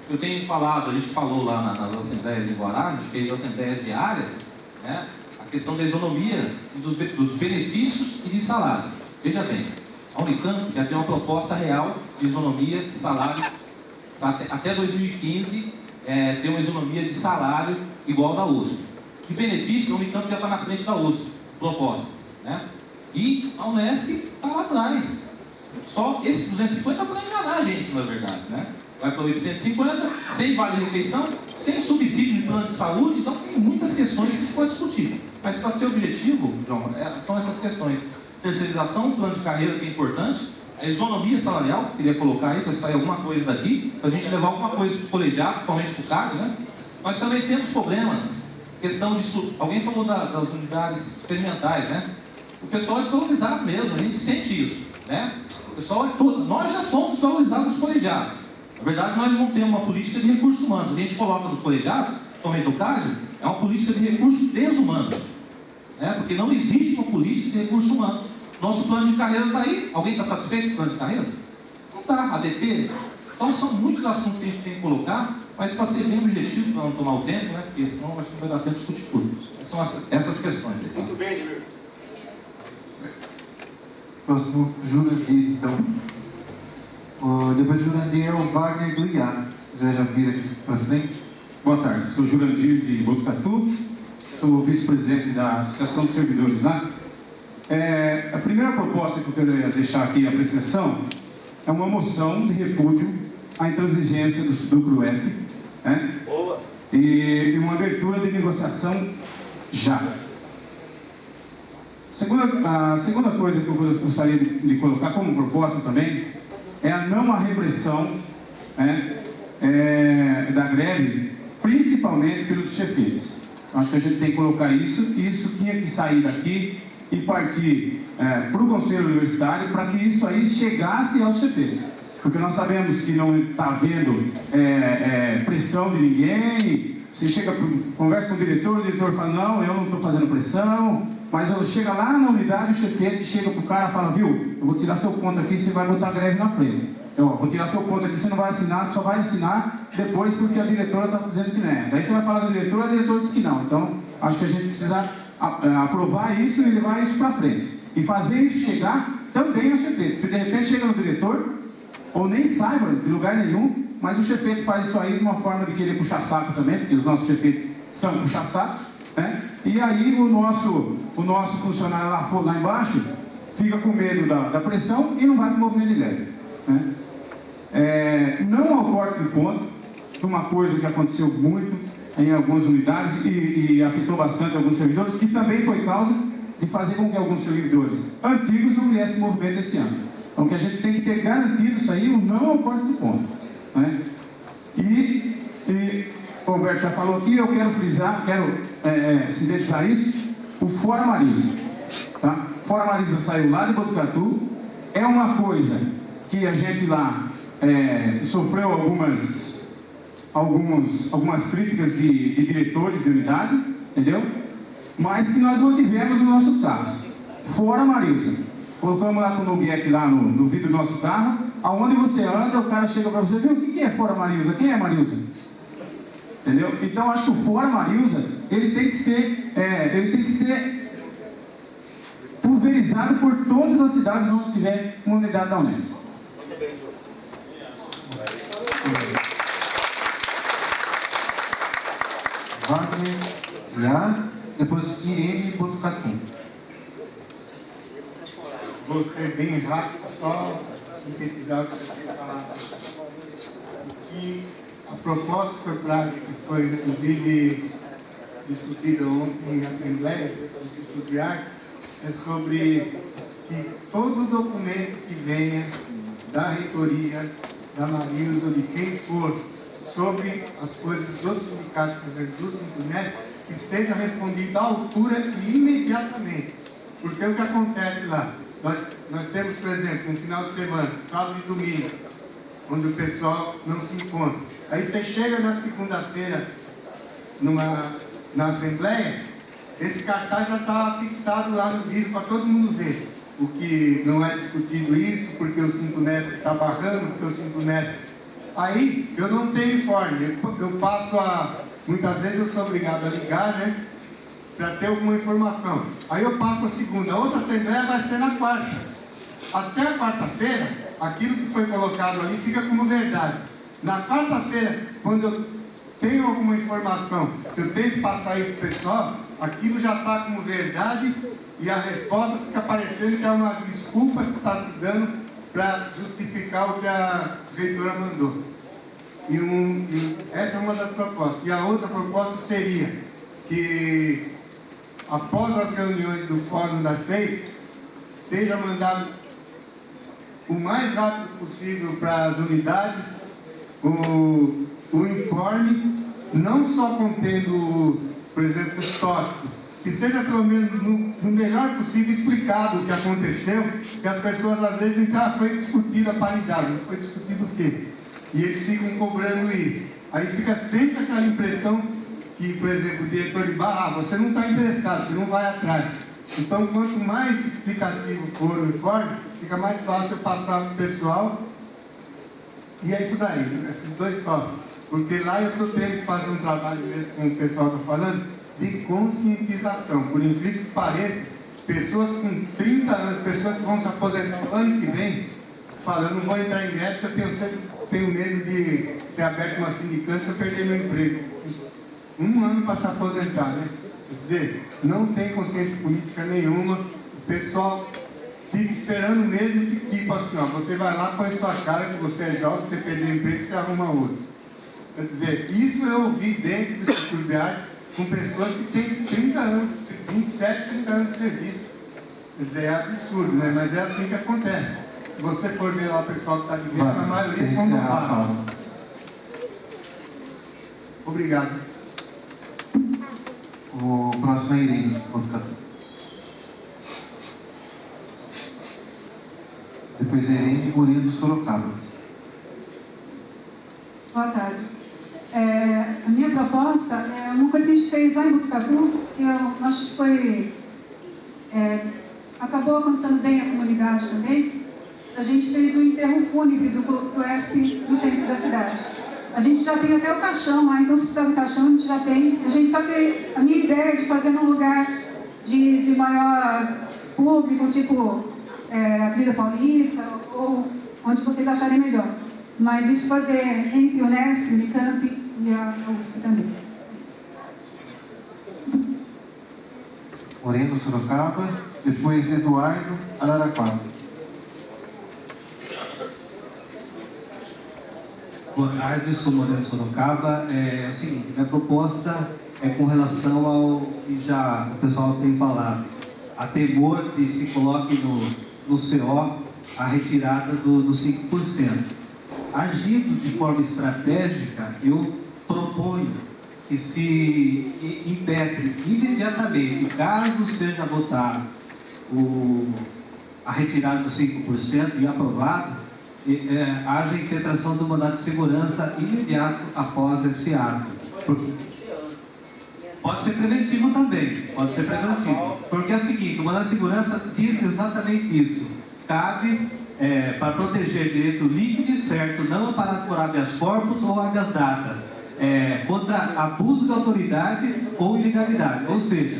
eu tenho falado, a gente falou lá nas assembleias em Guará, a gente fez assembleias diárias, né? A questão da isonomia e dos benefícios e de salário. Veja bem, a Unicamp já tem uma proposta real de isonomia de salário até 2015, ter uma isonomia de salário igual da USP. De benefício, a Unicamp já está na frente da USP, propostas, né? E a Unesp está lá atrás. Só esse 250 para enganar a gente, na verdade, né? Vai para 850, sem vale-refeição, sem subsídio de plano de saúde, então tem muitas questões que a gente pode discutir. Mas para ser objetivo, João, são essas questões. Terceirização, plano de carreira que é importante, a isonomia salarial, queria colocar aí, para sair alguma coisa daqui, para a gente levar alguma coisa para os colegiados, principalmente para o CAG, né? Nós também temos problemas, questão de... Alguém falou das unidades experimentais, né? O pessoal é desvalorizado mesmo, a gente sente isso, né? O pessoal é todo... Nós já somos desvalorizados nos colegiados. Na verdade, nós não temos uma política de recursos humanos. A gente coloca nos colegiados, somente o CAG, é uma política de recursos desumanos, né? Porque não existe uma política de recursos humanos. Nosso plano de carreira está aí. Alguém está satisfeito com o plano de carreira? Não está. ADP. Então, são muitos assuntos que a gente tem que colocar, mas para ser bem objetivo, para não tomar o tempo, né? Porque senão acho que não vai dar tempo de discutir tudo. São essas questões.
Muito bem, Edmir.
Próximo, Jurandir, então. Depois do Jurandir é o Wagner do IA. Já vira aqui para frente.
Boa tarde, sou Jurandir de Botucatu, sou vice-presidente da Associação dos Servidores lá. A primeira proposta que eu quero deixar aqui a apreciação é uma moção de repúdio à intransigência do CRUESP, né? E uma abertura de negociação já. A segunda coisa que eu gostaria de colocar como proposta também é a não repressão, né, da greve, principalmente pelos chefeiros. Acho que a gente tem que colocar isso, e isso tinha que sair daqui e partir para o Conselho Universitário para que isso aí chegasse aos chefeiros. Porque nós sabemos que não está havendo pressão de ninguém. Você chega, conversa com o diretor fala, não, eu não estou fazendo pressão. Mas eu chego lá na unidade, o chefeiro chega para o cara e fala, viu, eu vou tirar seu ponto aqui, você vai botar greve na frente. Eu vou tirar seu ponto aqui, você não vai assinar, você só vai assinar depois porque a diretora está dizendo que não é. Daí você vai falar com a diretora diz que não. Então, acho que a gente precisa aprovar isso e levar isso para frente. E fazer isso chegar também ao chefeito. Porque de repente chega no diretor, ou nem saiba de lugar nenhum, mas o chefeito faz isso aí de uma forma de querer puxar saco também, porque os nossos chefeitos são puxa-sacos, né? E aí o nosso funcionário lá embaixo fica com medo da pressão e não vai para o movimento de greve, né? Não ao corte de ponto, que uma coisa que aconteceu muito em algumas unidades e afetou bastante alguns servidores, que também foi causa de fazer com que alguns servidores antigos não viessem para o movimento esse ano. Então, que a gente tem que ter garantido isso aí, o não ao corte de ponto, né? E o Roberto já falou aqui, eu quero frisar, sintetizar isso, o Fora Marisa, tá? Fora Marisa saiu lá de Botucatu, é uma coisa que a gente lá sofreu algumas críticas de diretores de unidade, entendeu? Mas que nós mantivemos nos nossos carros. Fora Marisa, colocamos lá com o Noguete lá no vidro do nosso carro, aonde você anda, o cara chega para você, viu, o que é Fora Marilza? Quem é Marilza? Entendeu? Então, acho que o Fora Marilza, ele tem que ser pulverizado por todas as cidades onde tiver uma unidade da Unesp.
Wagner, já, depois Irene e Botucatu.
Vou ser bem rápido, só sintetizar o que eu tinha falado. E a proposta que eu trago, que foi inclusive discutida ontem em Assembleia, no Instituto de Artes, é sobre que todo documento que venha da reitoria, da Marilza, ou de quem for, sobre as coisas do sindicato, por exemplo, do Sintunesp, que seja respondido à altura e imediatamente. Porque o que acontece lá? Nós temos, por exemplo, um final de semana, sábado e domingo, onde o pessoal não se encontra. Aí você chega na segunda-feira na Assembleia, esse cartaz já está fixado lá no vidro para todo mundo ver. O que não é discutido isso, porque o Sintunesp está barrando, porque o Sintunesp... Aí eu não tenho informe, eu passo muitas vezes eu sou obrigado a ligar, né? Para ter alguma informação. Aí eu passo a segunda. A outra assembleia vai ser na quarta. Até a quarta-feira, aquilo que foi colocado ali fica como verdade. Na quarta-feira, quando eu tenho alguma informação, se eu tenho que passar isso para o pessoal, aquilo já está como verdade e a resposta fica parecendo que é uma desculpa que está se dando para justificar o que a reitora mandou. Essa é uma das propostas. E a outra proposta seria que após as reuniões do Fórum das 6, seja mandado o mais rápido possível para as unidades o informe, não só contendo, por exemplo, os tópicos, que seja pelo menos no melhor possível explicado o que aconteceu, que as pessoas às vezes dizem, foi discutida a paridade, não foi discutido o quê? E eles ficam cobrando isso. Aí fica sempre aquela impressão que, por exemplo, o diretor de barra, você não está interessado, você não vai atrás. Então, quanto mais explicativo for o informe, fica mais fácil eu passar para o pessoal. E é isso daí, esses dois tópicos. Porque lá eu estou tendo que fazer um trabalho mesmo, como o pessoal está falando, de conscientização. Por incrível que pareça, pessoas com 30 anos, pessoas que vão se aposentar no ano que vem, falando, não vou entrar em greve porque eu tenho medo de ser aberto uma sindicância e eu perder meu emprego. Um ano para se aposentar, né? Quer dizer, não tem consciência política nenhuma, o pessoal fica esperando mesmo que, tipo assim, ó, você vai lá, põe sua cara que você é jovem, você perder o emprego, você arruma outro. Quer dizer, isso eu ouvi dentro do Instituto de Artes com pessoas que têm 30 anos, 27, 30 anos de serviço. Quer dizer, é absurdo, né? Mas é assim que acontece. Se você for ver lá o pessoal que está de venda, a maioria são roubados. Obrigado.
O próximo é Irene, Botucatu. Depois é Irene Murilo do Sorocaba.
Boa tarde. A minha proposta é uma coisa que a gente fez lá em Botucatu, que eu acho que foi... acabou acontecendo bem a comunidade também. a gente fez o enterro fúnebre do UESP no centro da cidade. A gente já tem até o caixão lá, então se precisar do caixão, a gente já tem. A gente só que a minha ideia é de fazer num lugar de maior público, tipo Avenida Paulista, ou onde vocês acharem melhor. Mas isso fazer entre o Unesp, o Unicamp e a USP também.
Moreno, Sorocaba, depois Eduardo, Araraquara.
Boa tarde, sou Moreno Sorocaba. É o seguinte, minha proposta é com relação ao que já o pessoal tem falado, a temor que se coloque no CO a retirada dos 5%. Agindo de forma estratégica, eu proponho que se impetre imediatamente, caso seja votado a retirada dos 5% e aprovado, haja impetração do mandado de segurança imediato após esse ato. Pode ser preventivo também, pode ser preventivo. Porque é o seguinte, o mandado de segurança diz exatamente isso. Cabe para proteger direito líquido e certo, não amparado por habeas corpus ou habeas data, contra abuso de autoridade ou ilegalidade. Ou seja,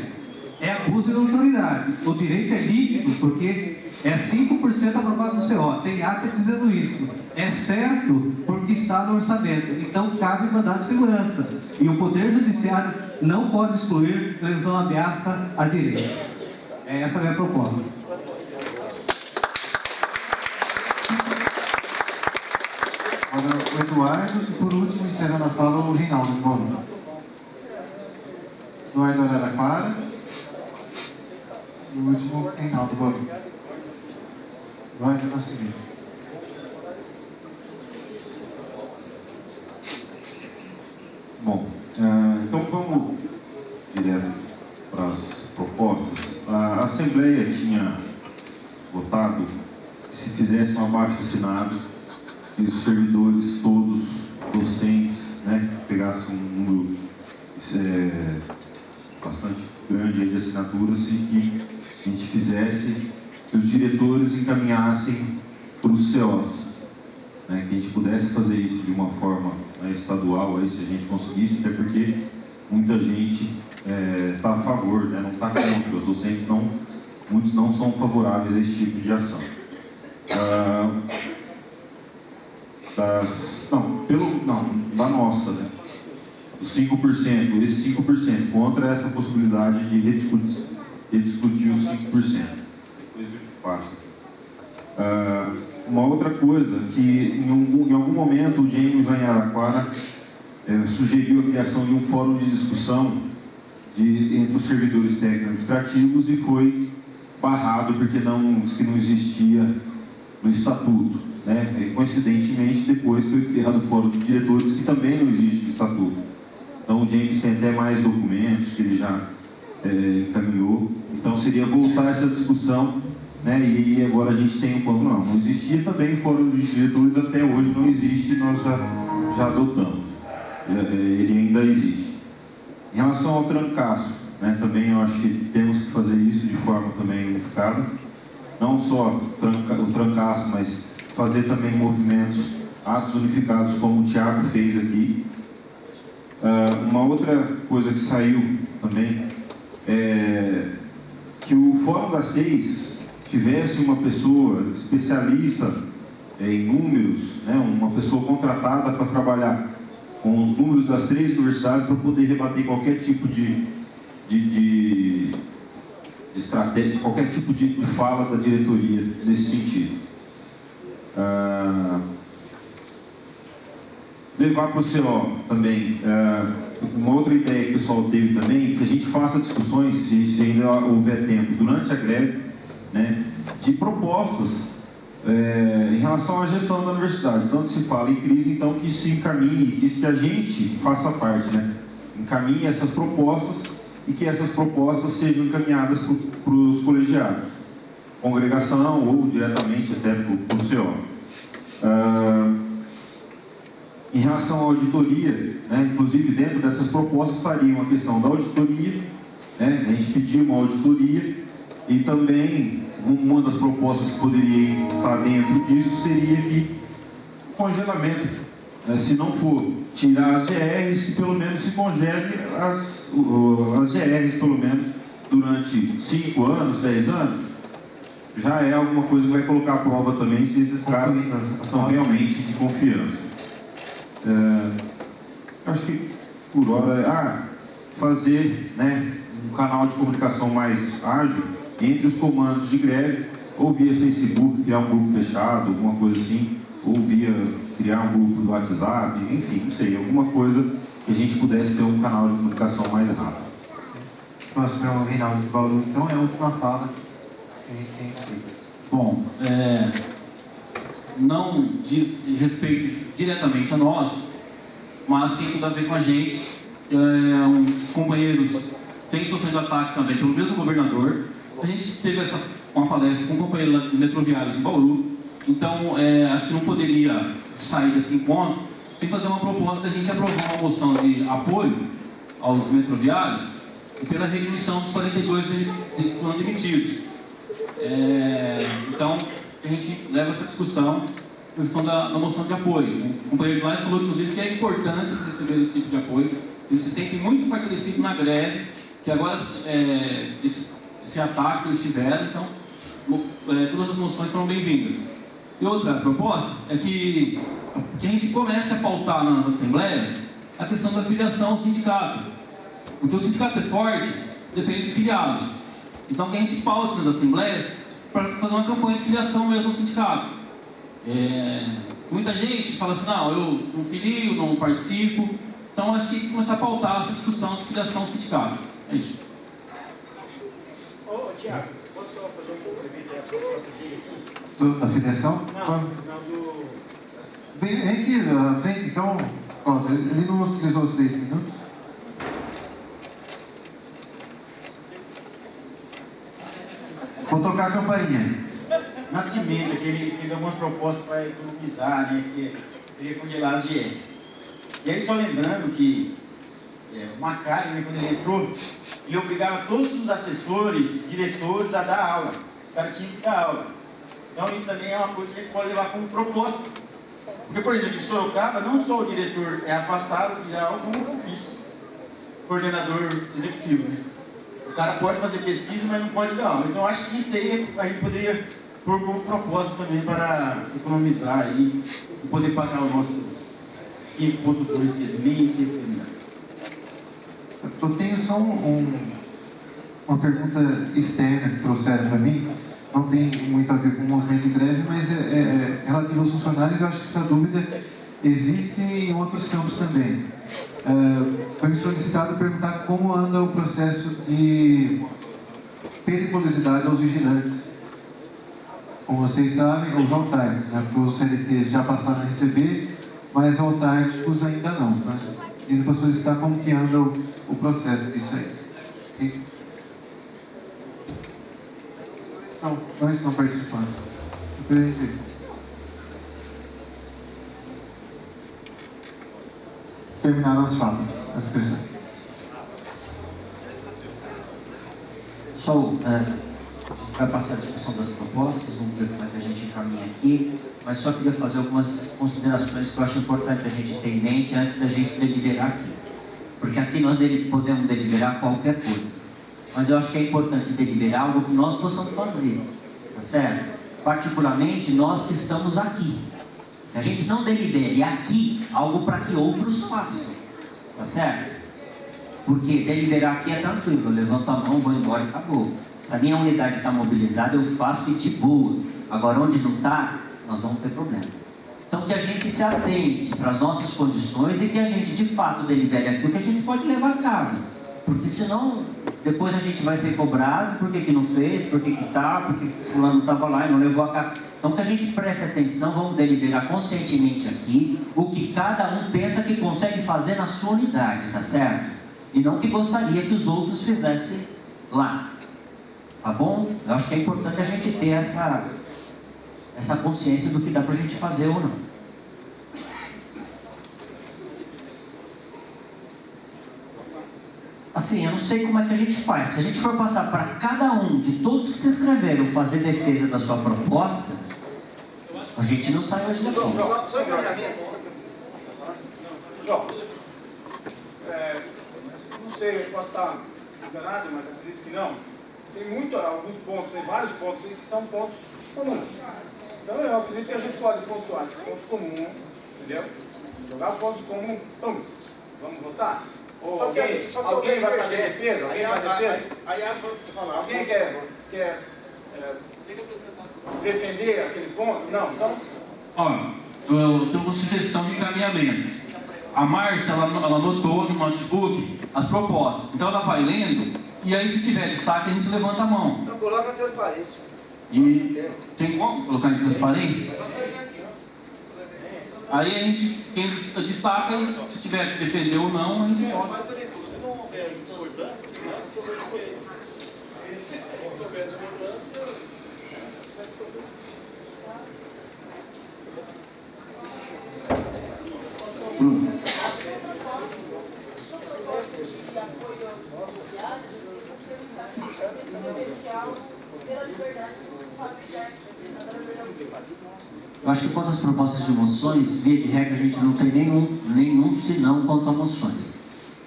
é abuso de autoridade. O direito é líquido porque é 5% aprovado no CO. Tem ata dizendo isso. É certo porque está no orçamento. Então cabe mandado de segurança. E o Poder Judiciário não pode excluir lesão ameaça a direito. Essa é a minha proposta.
Agora o Eduardo e por último, encerrando a fala, o Reinaldo de Bauru. Eduardo Araraquara e o último, Reinaldo de Bauru. Eduardo Nascimento.
Bom, então vamos direto para as propostas. A Assembleia tinha votado que se fizesse um abaixo-assinado e os servidores todos, docentes, pegassem um número bastante grande de assinaturas e que a gente fizesse, que os diretores encaminhassem para os COs, que a gente pudesse fazer isso de uma forma estadual, aí, se a gente conseguisse, até porque muita gente está a favor, não está contra, os docentes muitos não são favoráveis a esse tipo de ação. Da nossa, os 5%, esse 5%, contra essa possibilidade de rediscutir os 5%. Depois eu te passo. Uma outra coisa, que em algum momento o James Araraquara sugeriu a criação de um fórum de discussão entre os servidores técnico-administrativos e foi barrado porque disse que não existia no estatuto. E, coincidentemente, depois foi criado o Fórum de Diretores, que também não existe no Estatuto. Então, o James tem até mais documentos que ele já encaminhou. Então, seria voltar essa discussão, e agora a gente tem um plano. Não existia também Fórum de Diretores, até hoje não existe, nós já adotamos. Ele ainda existe. Em relação ao trancaço, também eu acho que temos que fazer isso de forma também unificada. Não só o trancaço, mas fazer também movimentos, atos unificados, como o Thiago fez aqui. Uma outra coisa que saiu também é que o Fórum das 6 tivesse uma pessoa especialista em números, uma pessoa contratada para trabalhar com os números das 3 universidades para poder rebater qualquer tipo de estratégia, qualquer tipo de fala da diretoria nesse sentido. Levar para o CO também, uma outra ideia que o pessoal teve também, que a gente faça discussões, se ainda houver tempo, durante a greve, de propostas em relação à gestão da universidade. Tanto se fala em crise, então que se encaminhe, que a gente faça parte, encaminhe essas propostas e que essas propostas sejam encaminhadas para os colegiados, congregação ou diretamente até para o CO. Em relação à auditoria, inclusive dentro dessas propostas estaria uma questão da auditoria, a gente pediu uma auditoria e também uma das propostas que poderia estar dentro disso seria que o congelamento, né, se não for tirar as GRs, que pelo menos se congele as GRs, pelo menos durante 5 anos, 10 anos, já é alguma coisa que vai colocar à prova também se esses caras são realmente de confiança. Acho que por hora fazer, né, um canal de comunicação mais ágil entre os comandos de greve, ou via Facebook, criar um grupo fechado, alguma coisa assim, ou via criar um grupo do WhatsApp, enfim, não sei, alguma coisa que a gente pudesse ter um canal de comunicação mais rápido.
Próximo é o Reinaldo de Bauru, então é a última fala que a gente tem escrito.
Bom, não diz respeito diretamente a nós, mas tem tudo a ver com a gente. Companheiros têm sofrido ataque também pelo mesmo governador. A gente teve uma palestra com um companheiro lá de Metroviários em Bauru, então acho que não poderia sair desse encontro sem fazer uma proposta da gente aprovar uma moção de apoio aos metroviários e pela readmissão dos 42 que foram demitidos. Então, a gente leva essa discussão, a questão da moção de apoio. O companheiro lá falou, inclusive, que é importante eles receberem esse tipo de apoio. Eles se sentem muito fortalecidos na greve, que agora esse ataque eles tiveram, então todas as moções são bem-vindas. E outra proposta é que a gente comece a pautar nas assembleias a questão da filiação ao sindicato. Porque o sindicato é forte, depende de filiados. Então que a gente paute nas assembleias para fazer uma campanha de filiação mesmo ao sindicato. Muita gente fala assim, não, eu não filio, não participo. Então acho que começar a pautar essa discussão de filiação ao sindicato. É isso.
Ô, Tiago, posso só fazer um complemento aí a proposta dele aqui?
Da filiação?
Não, do...
Vem aqui na frente, então, ele não utilizou os 3 minutos. Vou tocar a campainha.
Nascimento, que ele fez algumas propostas para economizar, né, que queria congelar as GR. E aí, só lembrando que o Macari, né, quando ele entrou, ele obrigava todos os assessores, diretores a dar aula. Os caras tinham que dar aula. Então, isso também é uma coisa que a gente pode levar como proposta. Porque, por exemplo, em Sorocaba, não só o diretor é afastado de aula, como o vice-coordenador executivo, né? O cara pode fazer pesquisa, mas não pode dar aula. Então, acho que isso aí a gente poderia pôr como propósito também para economizar aí e poder pagar os nossos 5,2 que nem sei se
eu tenho só uma pergunta externa que trouxeram para mim. Não tem muito a ver com o movimento de greve, mas é relativo aos funcionários. Eu acho que essa dúvida existe em outros campos também. Foi me solicitado perguntar como anda o processo de periculosidade aos vigilantes. Como vocês sabem, os autárquicos, né? Porque os CLTs já passaram a receber, mas os autárquicos ainda não. Tá? E para solicitar como que anda o processo disso aí. Okay? Não estão participando. Terminaram as falas, as questões.
Pessoal, vai passar a discussão das propostas, vamos ver como é que a gente encaminha aqui, mas só queria fazer algumas considerações que eu acho importante a gente ter em mente antes da gente deliberar aqui. Porque aqui nós podemos deliberar qualquer coisa. Mas eu acho que é importante deliberar algo que nós possamos fazer, tá certo? Particularmente nós que estamos aqui. Que a gente não delibere aqui algo para que outros façam, tá certo? Porque deliberar aqui é tranquilo, eu levanto a mão, vou embora e acabou. Se a minha unidade está mobilizada, eu faço e de boa. Agora, onde não está, nós vamos ter problema. Então, que a gente se atente para as nossas condições e que a gente, de fato, delibere aquilo que a gente pode levar a cabo. Porque senão, depois a gente vai ser cobrado, por que não fez, por que está, porque fulano estava lá e não levou a cabo. Então que a gente preste atenção, vamos deliberar conscientemente aqui, o que cada um pensa que consegue fazer na sua unidade, tá certo? E não que gostaria que os outros fizessem lá. Tá bom? Eu acho que é importante a gente ter essa consciência do que dá pra gente fazer ou não. A assim, eu não sei como é que a gente faz. Se a gente for passar para cada um de todos que se inscreveram fazer defesa da sua proposta, a gente não sai hoje daqui.
Só encaminhamento. João, não sei, eu posso estar enganado, mas acredito que não. Tem alguns pontos, tem vários pontos que são pontos comuns. Então eu acredito que a gente pode pontuar esses pontos comuns, entendeu? Jogar pontos comuns, vamos votar? Ou alguém vai fazer defesa? Alguém faz defesa? Alguém quer defender aquele ponto? Não, então...
Ó, eu tenho uma sugestão de encaminhamento. A Márcia, ela anotou no notebook as propostas. Então ela vai lendo, e aí se tiver destaque a gente levanta a mão.
Então coloca a transparência.
E tem como colocar em transparência? Aí a gente, quem destaca, se tiver que defender ou não, a gente pode.
Faz a leitura. Se não houver discordância, se houver discordância,
Bruno.
Eu acho que quanto às propostas de moções, via de regra, a gente não tem nenhum senão quanto a moções.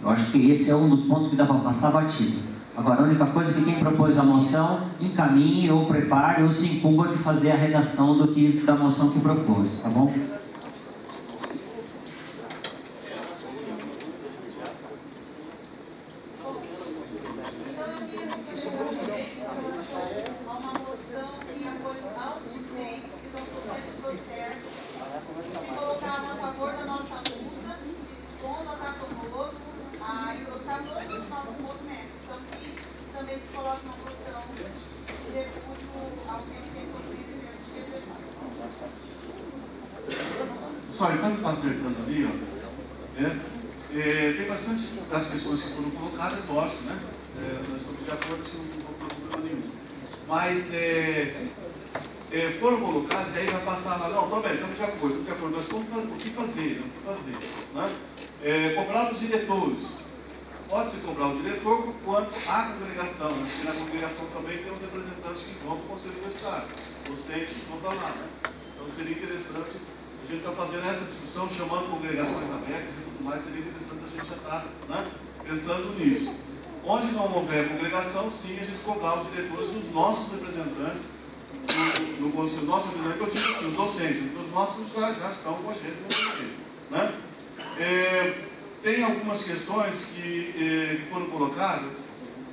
Eu acho que esse é um dos pontos que dá para passar batido. Agora, a única coisa é que quem propôs a moção encaminhe ou prepare ou se incumba de fazer a redação da moção que propôs, tá bom?
Só, enquanto está acertando ali, ó, tem bastante das questões que foram colocadas, lógico, né? Nós estamos de acordo, isso não tem problema nenhum. Mas foram colocadas e aí vai passar lá, não, também, estamos de acordo, nós vamos fazer, o que fazer, né? Cobrar os diretores. Pode-se cobrar o diretor quanto à congregação, né? Porque na congregação também tem os representantes que vão para o Conselho do Estado, docentes que vão para lá, né? Então seria interessante, a gente está fazendo essa discussão, chamando congregações abertas e tudo mais, seria interessante a gente já estar, né, pensando nisso. Onde não houver congregação, sim, a gente cobrar os diretores e os nossos representantes no Conselho, nosso representante, eu digo assim, os docentes, porque os nossos já estão com a gente no Conselho, né? Tem algumas questões que foram colocadas,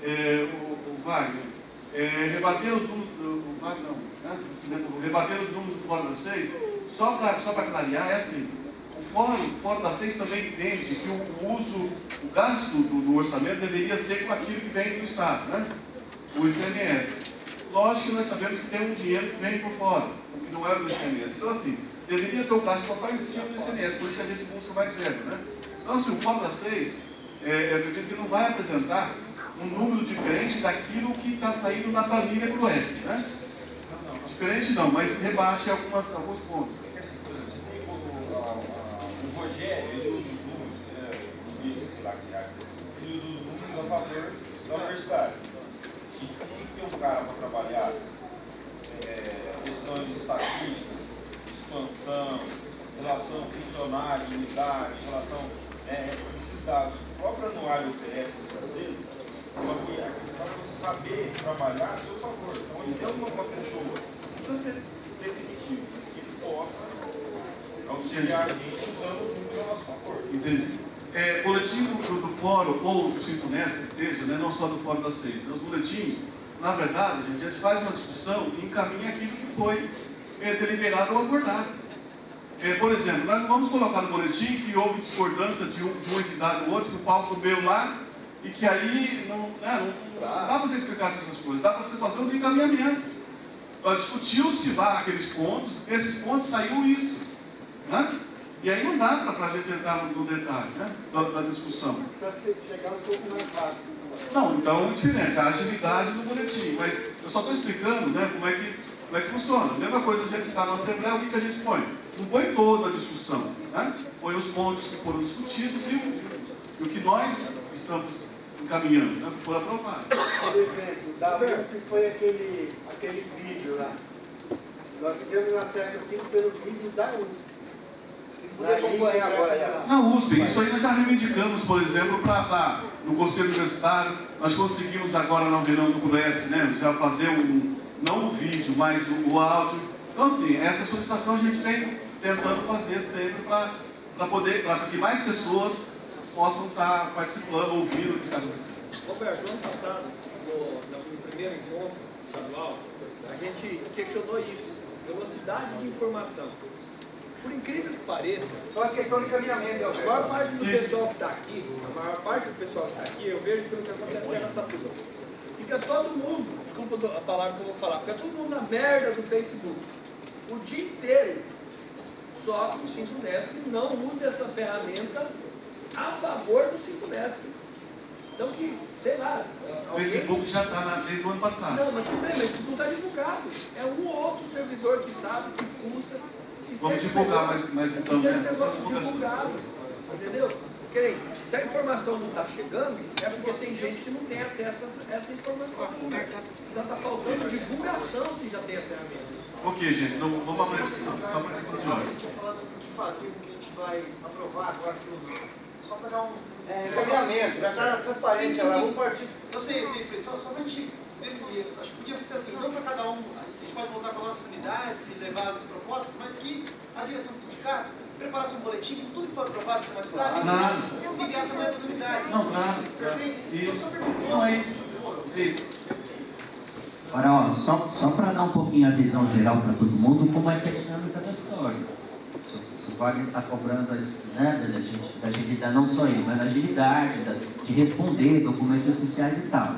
o Wagner, rebater os números, rebater os números do Fórum das 6, só para clarear, é assim, o Fórum das 6 também entende que o gasto do orçamento deveria ser com aquilo que vem do Estado, né? O ICMS. Lógico que nós sabemos que tem um dinheiro que vem por fora, o que não é do ICMS. Então, assim, deveria ter o gasto total em cima do ICMS, por isso que a gente busca mais velho, né? Então, assim, o Fórum das 6, eu acredito que não vai apresentar um número diferente daquilo que está saindo na planilha para o Oeste, né? Diferente não, mas rebate alguns pontos.
O Rogério, ele usa os números, ele usa os números a favor da universidade. E tem que ter um cara para trabalhar questões estatísticas, expansão, relação funcionário, unidade, relação esses dados. O próprio anuário oferece muitas vezes, só que a questão é você saber trabalhar a seu favor. Então, ele tem uma pessoa, não precisa ser definitivo, mas que ele possa auxiliar a gente usando os números a nosso favor.
Entendi. Boletim do Fórum, ou do Sintonesp, que seja, né, não só do Fórum das 6, né, os boletins, na verdade, a gente faz uma discussão e encaminha aquilo que foi deliberado ou acordado. Por exemplo, nós vamos colocar no boletim que houve discordância de uma entidade do outro, que o pau comeu lá, e que aí não dá para você explicar essas coisas, dá para você fazer os encaminhamentos. Discutiu-se lá aqueles pontos, desses pontos saiu isso, né? E aí não dá para a gente entrar no detalhe, né, da discussão.
Precisa chegar um pouco mais rápido.
Não, então é diferente, a agilidade do boletim, mas eu só estou explicando, né, como é que funciona. A mesma coisa a gente está na Assembleia, o que a gente põe? Não põe toda a discussão, né? Põe os pontos que foram discutidos e o que nós estamos encaminhando, né? Foi aprovado.
Por exemplo, da USP foi aquele vídeo lá. Nós temos acesso aqui pelo vídeo da USP.
Poder acompanhar agora.
Na USP, isso aí nós já reivindicamos, por exemplo, no Conselho Universitário, nós conseguimos agora na reunião do CRUESP, né, já fazer não o vídeo, mas o áudio. Então, assim, essa solicitação a gente vem tentando fazer sempre para que mais pessoas possam estar participando, ouvindo o que está acontecendo.
Roberto, ano passado, no primeiro encontro estadual, a gente questionou isso, velocidade de informação. Por incrível que pareça, só uma questão de encaminhamento. A maior parte do pessoal que está aqui, eu vejo pelo que acontece nessa turma. Fica todo mundo, desculpa a palavra que eu vou falar, fica todo mundo na merda do Facebook. O dia inteiro. Só que o Sintunesp não usa essa ferramenta a favor do Sintunesp. Então que, sei lá...
O Facebook já está desde o ano passado.
Não, mas tudo bem, mas isso não está divulgado. É um ou outro servidor que sabe, que usa...
Vamos divulgar, mas então...
divulgado, entendeu? Porque se a informação não está chegando, é porque tem gente que não tem acesso a essa informação. Então está faltando divulgação se já tem a ferramenta.
Ok, gente, vamos abrir a discussão, só para questão de horas.
A gente vai falar sobre o que fazer, o que a gente vai aprovar agora, só para dar um encaminhamento, vai dar transparência lá, um partido.
Eu sei, Fred, só para a gente definir, acho que podia ser assim, não para cada um, a gente pode voltar para nossas unidades e levar as propostas, mas que a direção do sindicato preparasse um boletim com tudo que for aprovado, automatizado, e enviasse amanhã para as unidades.
Não, nada. Isso. Não é isso. É isso.
Agora, ó, só para dar um pouquinho a visão geral para todo mundo, como é que é a dinâmica da história. O Wagner está cobrando da gente, não só ele, mas da agilidade, de responder documentos oficiais e tal.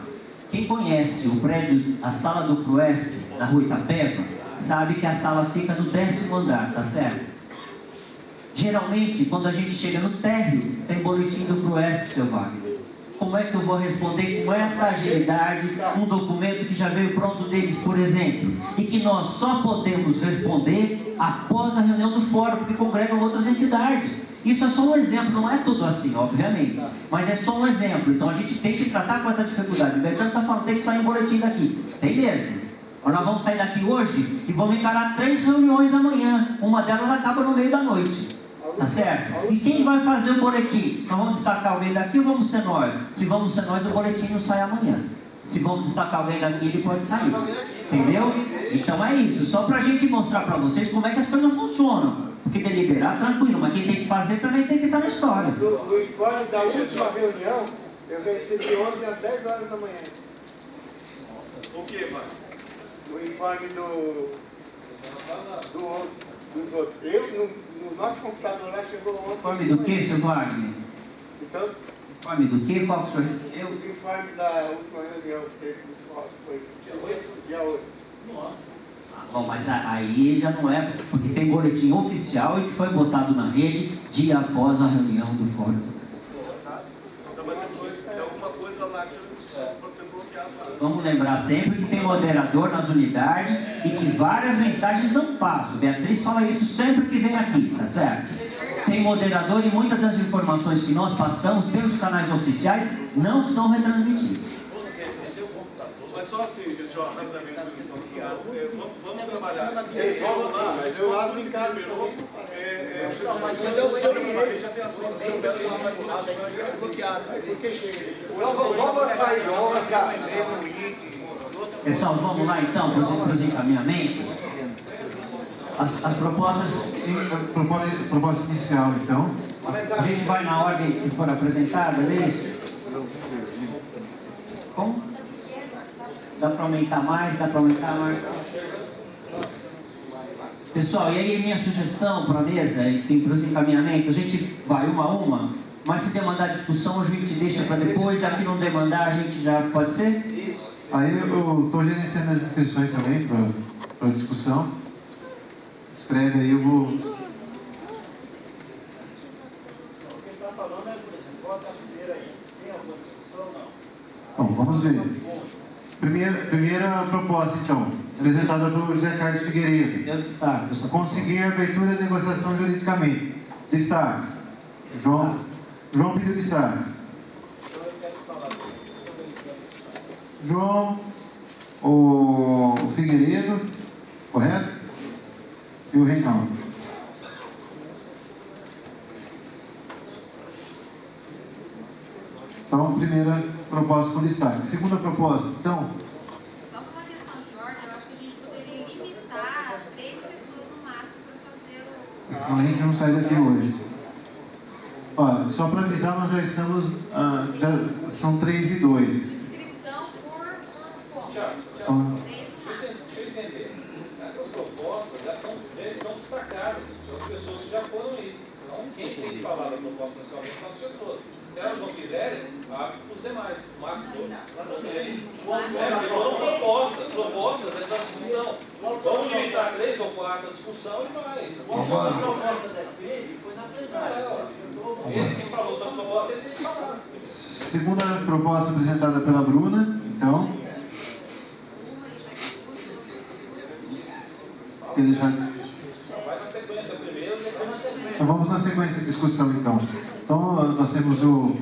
Quem conhece o prédio, a sala do CRUESP, na rua Itapeva, sabe que a sala fica no 10º andar, tá certo? Geralmente, quando a gente chega no térreo, tem boletim do CRUESP, seu Wagner. Como é que eu vou responder com essa agilidade um documento que já veio pronto deles, por exemplo, e que nós só podemos responder após a reunião do fórum, porque congregam outras entidades? Isso é só um exemplo, não é tudo assim, obviamente, mas é só um exemplo. Então a gente tem que tratar com essa dificuldade. O Gaetano está falando, tem que sair um boletim daqui. Tem mesmo. Mas nós vamos sair daqui hoje e vamos encarar 3 reuniões amanhã. Uma delas acaba no meio da noite. Tá certo? E quem vai fazer o boletim? Nós vamos destacar alguém daqui ou vamos ser nós? Se vamos ser nós, o boletim não sai amanhã. Se vamos destacar alguém daqui, ele pode sair. Entendeu? Então é isso. Só pra gente mostrar pra vocês como é que as coisas funcionam. Porque deliberar, tranquilo, mas quem tem que fazer também tem que estar na história.
No informe da última reunião, eu recebi ontem às 10 horas da manhã.
O que, pai?
O informe dos outros. Nos nossos computadores lá chegou ontem.
Informe do que, seu Wagner?
Então,
informe do que? Qual que o senhor recebeu?
O informe da última reunião que teve no fórum foi dia 8.
Nossa.
Bom, mas aí já não é, porque tem boletim oficial e que foi botado na rede dia após a reunião do fórum.
Então, mas tem alguma coisa lá que pode ser bloqueada.
Vamos lembrar sempre que tem moderador nas unidades e que várias mensagens não passam. Beatriz fala isso sempre que vem aqui, tá certo? Tem moderador e muitas das informações que nós passamos pelos canais oficiais não são retransmitidas.
Mas só assim, gente, ó, rapidamente, vamos trabalhar. Vamos lá, mas eu abro em casa também. Já tem as fotos bloqueadas.
Vamos sair,
Pessoal, vamos lá então para os encaminhamentos. As propostas.
Proposta inicial, então.
A gente vai na ordem que foram apresentadas, é isso? Como? Dá para aumentar mais? Dá para aumentar mais? Pessoal, e aí minha sugestão para a mesa, enfim, para os encaminhamentos, a gente vai uma a uma, mas se demandar discussão a gente deixa para depois, aqui não demandar a gente já pode ser?
Isso. Aí eu estou gerenciando as inscrições também para discussão. Escreve aí, eu vou...
Quem está falando é por exemplo, bota a primeira aí. Tem alguma discussão ou não?
Bom, vamos ver. Primeira proposta, então, apresentada por José Carlos Figueiredo.
Eu destaco.
Conseguir a abertura da negociação juridicamente. Destaque. João pediu destaque.
Então eu quero falar disso.
João, o Figueiredo, correto? E o Reinaldo. Então, primeira proposta com destaque. Segunda proposta, então.
Só por uma questão de ordem, eu acho que a gente poderia limitar 3 pessoas no máximo para fazer o...
Senão a gente não sai daqui hoje. Ó, só para avisar, nós já estamos, já são 3 e 2.
Inscrição por ponto.
Então,
3 no máximo. Deixa eu entender. Essas propostas já estão destacadas. São as pessoas que já foram aí. Então, quem tem que falar da proposta nacionalmente são as pessoas. Se elas não quiserem, abre para os demais. O máximo propostas dessa discussão. Vamos limitar 3 ou 4 a discussão e vai. A proposta da FED foi na plenária. Quem falou sobre a proposta, ele tem que falar.
segunda proposta apresentada pela Bruna, então. Quer deixar...
Vai na sequência primeiro, depois na sequência.
Então vamos na sequência de discussão, então. Então, nós temos o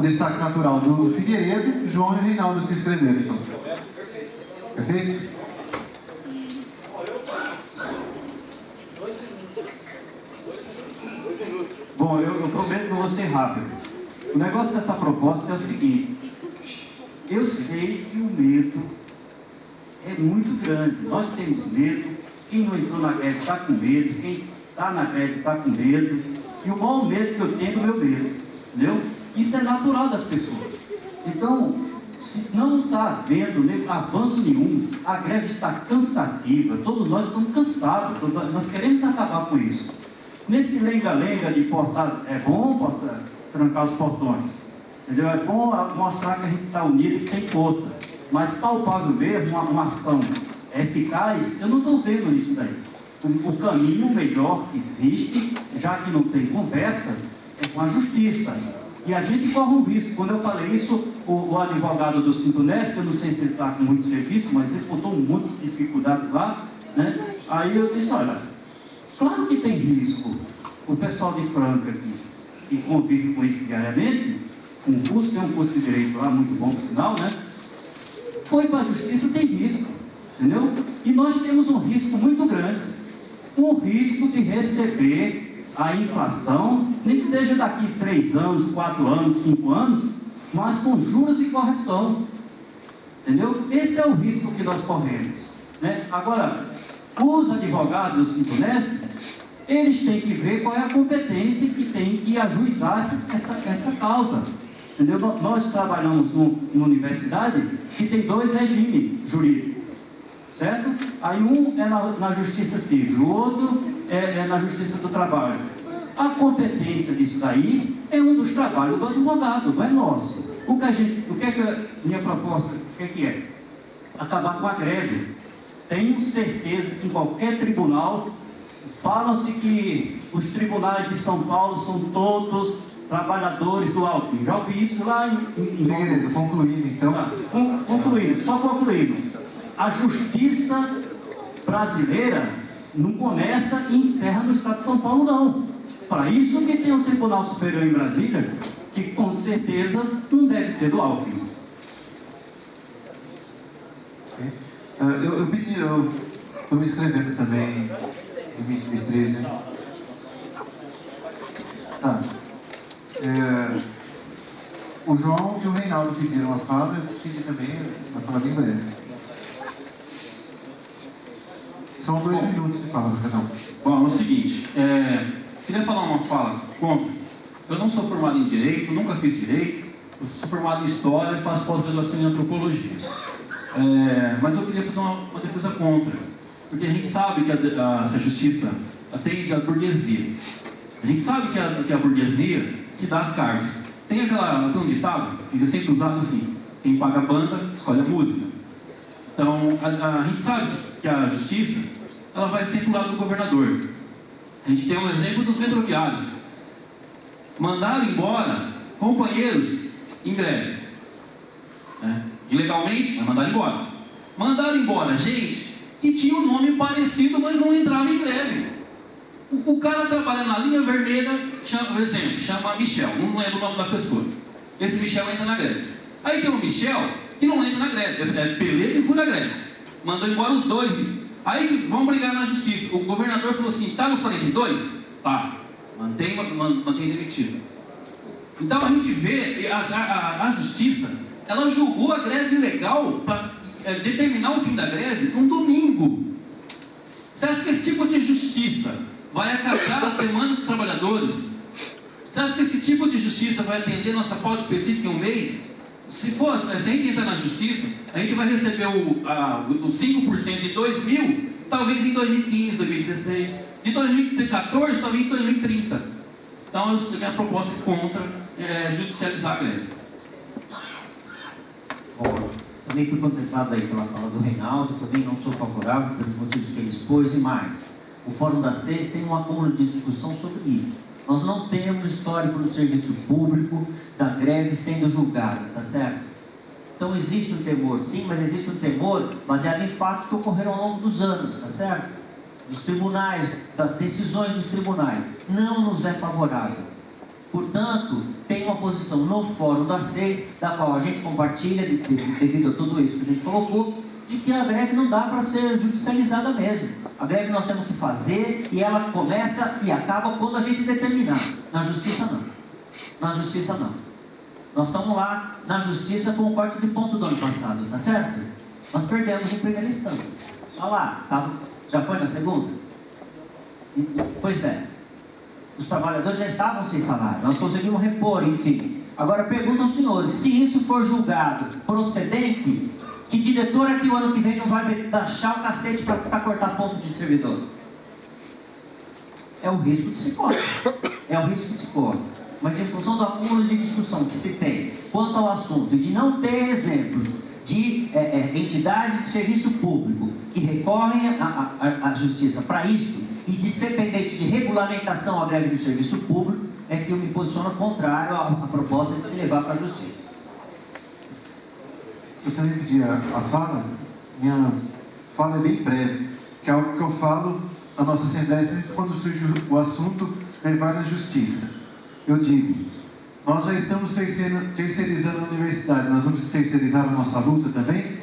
destaque natural do Figueiredo, João e Reinaldo se inscreveram, então. Perfeito?
Bom, eu prometo que eu vou ser rápido. O negócio dessa proposta é o seguinte: eu sei que o medo é muito grande. Nós temos medo. Quem não entrou na greve está com medo. Quem está na greve está com medo. E o maior medo que eu tenho é o meu medo. Entendeu? Isso é natural das pessoas. Então, se não está havendo avanço nenhum, a greve está cansativa. Todos nós estamos cansados. Nós queremos acabar com isso. Nesse lenga-lenga de portar, é bom trancar os portões, entendeu? É bom mostrar que a gente está unido e que tem força, mas palpável mesmo, uma ação eficaz, eu não estou vendo isso daí. O caminho melhor que existe, já que não tem conversa, é com a justiça. E a gente corre um risco. Quando eu falei isso, o advogado do Sintunesp, eu não sei se ele está com muito serviço, mas ele botou um monte de dificuldades lá, né? Aí eu disse, olha, claro que tem risco. O pessoal de Franca aqui, que convive com isso diariamente, tem um curso de direito lá, muito bom por sinal, né? Foi para a justiça, tem risco, entendeu? E nós temos um risco muito grande, um risco de receber a inflação, nem que seja daqui 3 anos, 4 anos, 5 anos, mas com juros e correção, entendeu? Esse é o risco que nós corremos, né? Agora, os advogados do Sintunesp, eles têm que ver qual é a competência que tem que ajuizar essa causa. Entendeu? Nós trabalhamos numa universidade que tem 2 regimes jurídicos, certo? Aí um é na justiça civil, o outro é na justiça do trabalho. A competência disso daí é um dos trabalhos do advogado, não é nosso. O que é que a minha proposta, o que é? Acabar com a greve. Tenho certeza que em qualquer tribunal, falam-se que os tribunais de São Paulo são todos trabalhadores do Alckmin. Já ouvi isso lá em
Figueiredo, concluindo então.
Só concluindo. A justiça brasileira não começa e encerra no estado de São Paulo, não. Para isso que tem um Tribunal Superior em Brasília, que com certeza não deve ser do Alckmin.
Eu estou me inscrevendo também em 23, né? Tá. O João e o Reinaldo pediram a fala, eu pedi também a fala bem breve. São 2 minutos de fala para cada um.
Bom, é o seguinte, queria falar uma fala contra. Eu não sou formado em Direito, nunca fiz Direito, eu sou formado em História e faço pós-graduação em Antropologia. Mas eu queria fazer uma defesa contra, porque a gente sabe que essa justiça atende à burguesia. A gente sabe que é a burguesia que dá as cartas. Tem um ditado que é sempre usado assim: quem paga a banda escolhe a música. Então a gente sabe que a justiça ela vai ter pro lado do governador. A gente tem um exemplo dos metroviários. Mandaram embora companheiros em greve, né? Ilegalmente, mas mandaram embora. Mandaram embora gente que tinha um nome parecido, mas não entrava em greve. O cara trabalha na linha vermelha, por exemplo, chama Michel, não lembro o nome da pessoa. Esse Michel entra na greve. Aí tem um Michel que não entra na greve. É Pelego e fui na greve. Mandou embora os dois. Aí vamos brigar na justiça. O governador falou assim, tá nos 42? Tá. Mantém demitido. Então a gente vê, a justiça, ela julgou a greve ilegal para determinar o fim da greve num domingo. Você acha que esse tipo de justiça vai acatar a demanda dos trabalhadores? Você acha que esse tipo de justiça vai atender nossa pauta específica em um mês? Se a gente entrar na justiça, a gente vai receber os 5% de 2000, talvez em 2015, 2016, de 2014, talvez em 2030. Então, a minha proposta contra judicializar a greve.
Bom, também fui contemplado aí pela fala do Reinaldo, também não sou favorável pelos motivos que ele expôs e mais. O Fórum da SES tem um acúmulo de discussão sobre isso. Nós não temos histórico no serviço público da greve sendo julgada, tá certo? Então existe um temor, sim, mas existe um temor baseado em fatos que ocorreram ao longo dos anos, tá certo? Dos tribunais, das decisões dos tribunais. Não nos é favorável. Portanto, tem uma posição no Fórum da SES, da qual a gente compartilha, devido a tudo isso que a gente colocou, de que a greve não dá para ser judicializada mesmo. A greve nós temos que fazer e ela começa e acaba quando a gente determinar. Na justiça não. Na justiça não. Nós estamos lá na justiça com o corte de ponto do ano passado, tá certo? Nós perdemos em primeira instância. Olha lá, já foi na segunda? Pois é. Os trabalhadores já estavam sem salário, nós conseguimos repor, enfim. Agora pergunto aos senhores, se isso for julgado procedente, que diretor aqui o ano que vem não vai baixar o cacete para cortar ponto de servidor? É o risco que se corre. É o risco que se corre. Mas em função do acúmulo de discussão que se tem quanto ao assunto e de não ter exemplos de entidades de serviço público que recorrem à justiça para isso, e de ser pendente de regulamentação à greve do serviço público, é que eu me posiciono contrário à proposta de se levar para a justiça.
Eu também pedi a fala. Minha fala é bem breve, que é algo que eu falo na nossa Assembleia sempre quando surge o assunto levar na justiça. Eu digo, nós já estamos terceirizando a universidade, nós vamos terceirizar a nossa luta também?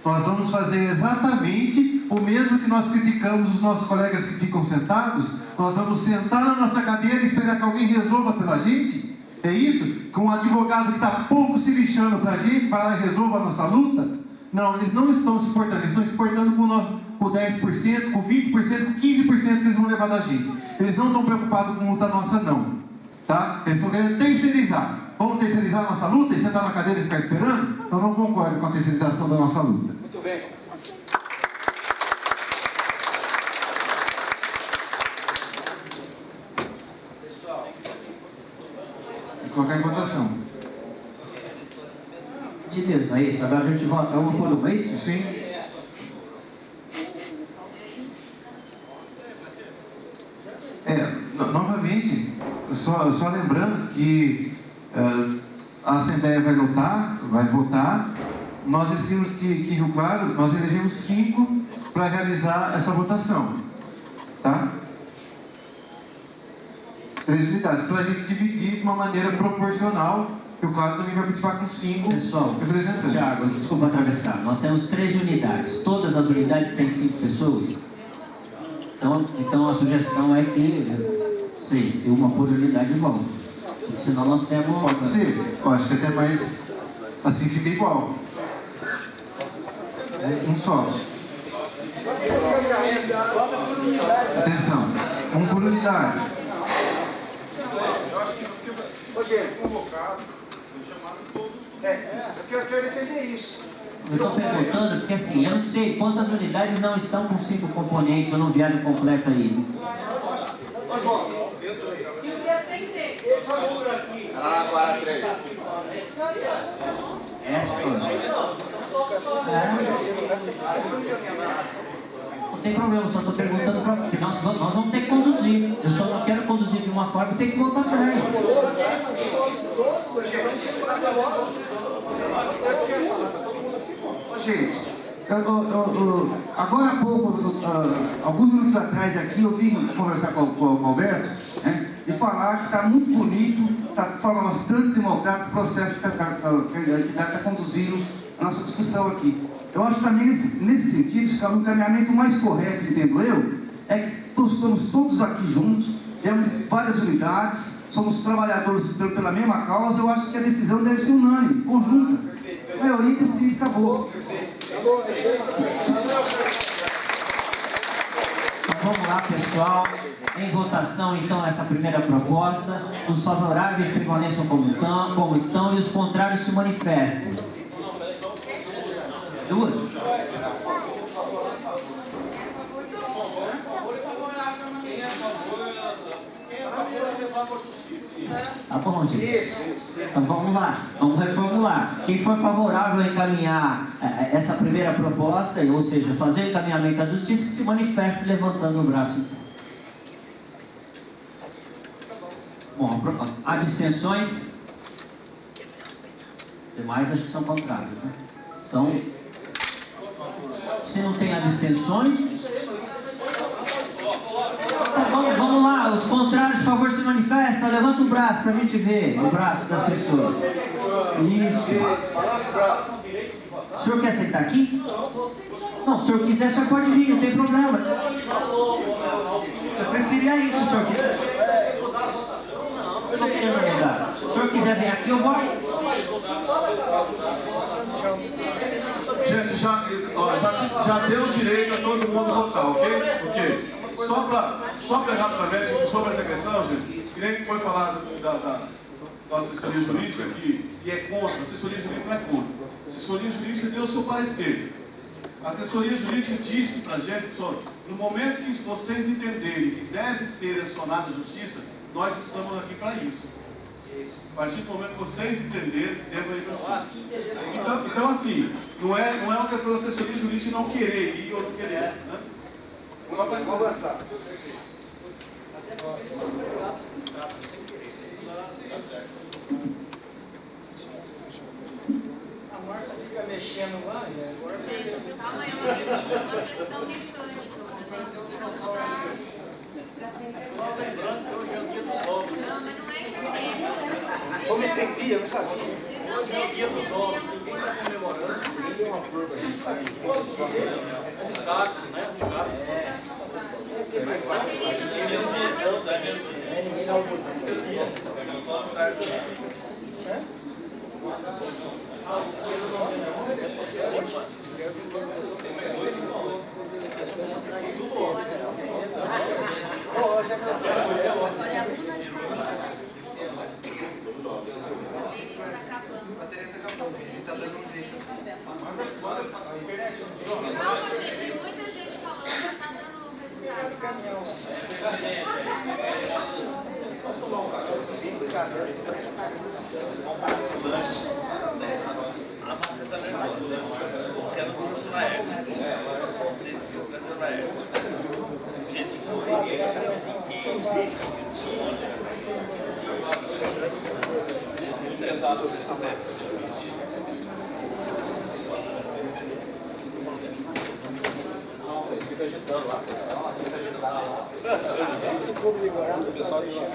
Nós vamos fazer exatamente o mesmo que nós criticamos os nossos colegas que ficam sentados? Nós vamos sentar na nossa cadeira e esperar que alguém resolva pela gente? É isso? Com um advogado que está pouco se lixando para a gente, vai lá e resolva a nossa luta? Não, eles não estão se importando, eles estão se importando com 10%, com 20%, com 15% que eles vão levar da gente. Eles não estão preocupados com luta nossa, não. Tá? Eles estão querendo terceirizar. Vamos terceirizar a nossa luta e sentar na cadeira e ficar esperando? Eu não concordo com a terceirização da nossa luta.
Muito bem. Pessoal,
vou colocar em votação.
De Deus, não é isso? Agora a gente vota uma por uma, é isso?
Sim. Novamente, só lembrando que a Assembleia vai votar. Nós decidimos que em Rio Claro, nós elegemos 5 para realizar essa votação. Tá? 3 unidades, para a gente dividir de uma maneira proporcional. Rio Claro também vai participar com 5 representantes.
Tiago, desculpa atravessar. Nós temos 3 unidades. Todas as unidades têm 5 pessoas? Então a sugestão é que, se uma por unidade, vamos. Senão nós temos...
Pode ser. Eu acho que até mais... Assim fica igual. Um só. Atenção. Um por unidade.
Eu acho que porque convocado, chamaram todos. Eu quero defender isso.
Eu estou perguntando porque assim, eu não sei quantas unidades não estão com 5 componentes ou no viário completo aí.
Ô João,
tem 3.
Agora 3.
Não tem problema, só estou perguntando para porque nós vamos ter que conduzir. Eu só não quero conduzir de uma forma, tem que voltar atrás.
Gente, agora há pouco, alguns minutos atrás aqui, eu vim conversar com o Alberto, né, e falar que está muito bonito, está de forma bastante democrática o processo que está conduzindo a nossa discussão aqui. Eu acho também, nesse sentido, o encaminhamento mais correto, entendo eu, é que estamos todos aqui juntos, temos várias unidades, somos trabalhadores pela mesma causa. Eu acho que a decisão deve ser unânime, conjunta. A maioria decide, acabou.
Vamos lá, pessoal. Em votação, então, essa primeira proposta. Os favoráveis permaneçam como estão e os contrários se manifestem. Duas. Tá bom, gente. Então vamos lá, vamos reformular. Quem for favorável a encaminhar essa primeira proposta, ou seja, fazer o encaminhamento à justiça, que se manifeste levantando o braço. Bom, abstenções? Demais acho que são contrários, né? Então, se não tem abstenções, tá bom, vamos lá, os contrários, por favor, se manifestam. Levanta o braço para a gente ver o braço das pessoas. Isso. O senhor quer sentar aqui? Não, se o senhor quiser, o senhor pode vir, não tem problema. Eu preferia isso, se o senhor quiser. Eu não quero mudar. Se o senhor quiser vir aqui, eu vou.
Gente, já deu direito a todo mundo votar, ok? Só para rapidamente, sobre essa questão, gente, que nem foi falado da assessoria jurídica aqui, e é contra, a assessoria jurídica não é contra. A assessoria jurídica deu o seu parecer. A assessoria jurídica disse para a gente, no momento que vocês entenderem que deve ser acionada a justiça, nós estamos aqui para isso. A partir do momento que vocês entenderem que deve ir para a justiça. Então, assim, não é uma questão da assessoria jurídica não querer ir ou não querer, né? Vamos avançar.
A Márcia fica mexendo lá e agora...
Calma aí, uma questão mecânica.
Só lembrando que hoje é o dia dos ovos.
Não, mas não é.
Como esse dia, eu não sabia.
Hoje é o dia dos ovos, ninguém está comemorando.
Ninguém uma curva aqui. Um gato, né? Um gato. Ninguém dá oposição.
Calma, gente, tem muita gente falando, já está dando resultado.
A massa está nervosa, porque ela não funciona essa. Vocês estão na essa. Gente, fica agitando lá. Fica agitando lá. Se o povo ligar, o pessoal liga.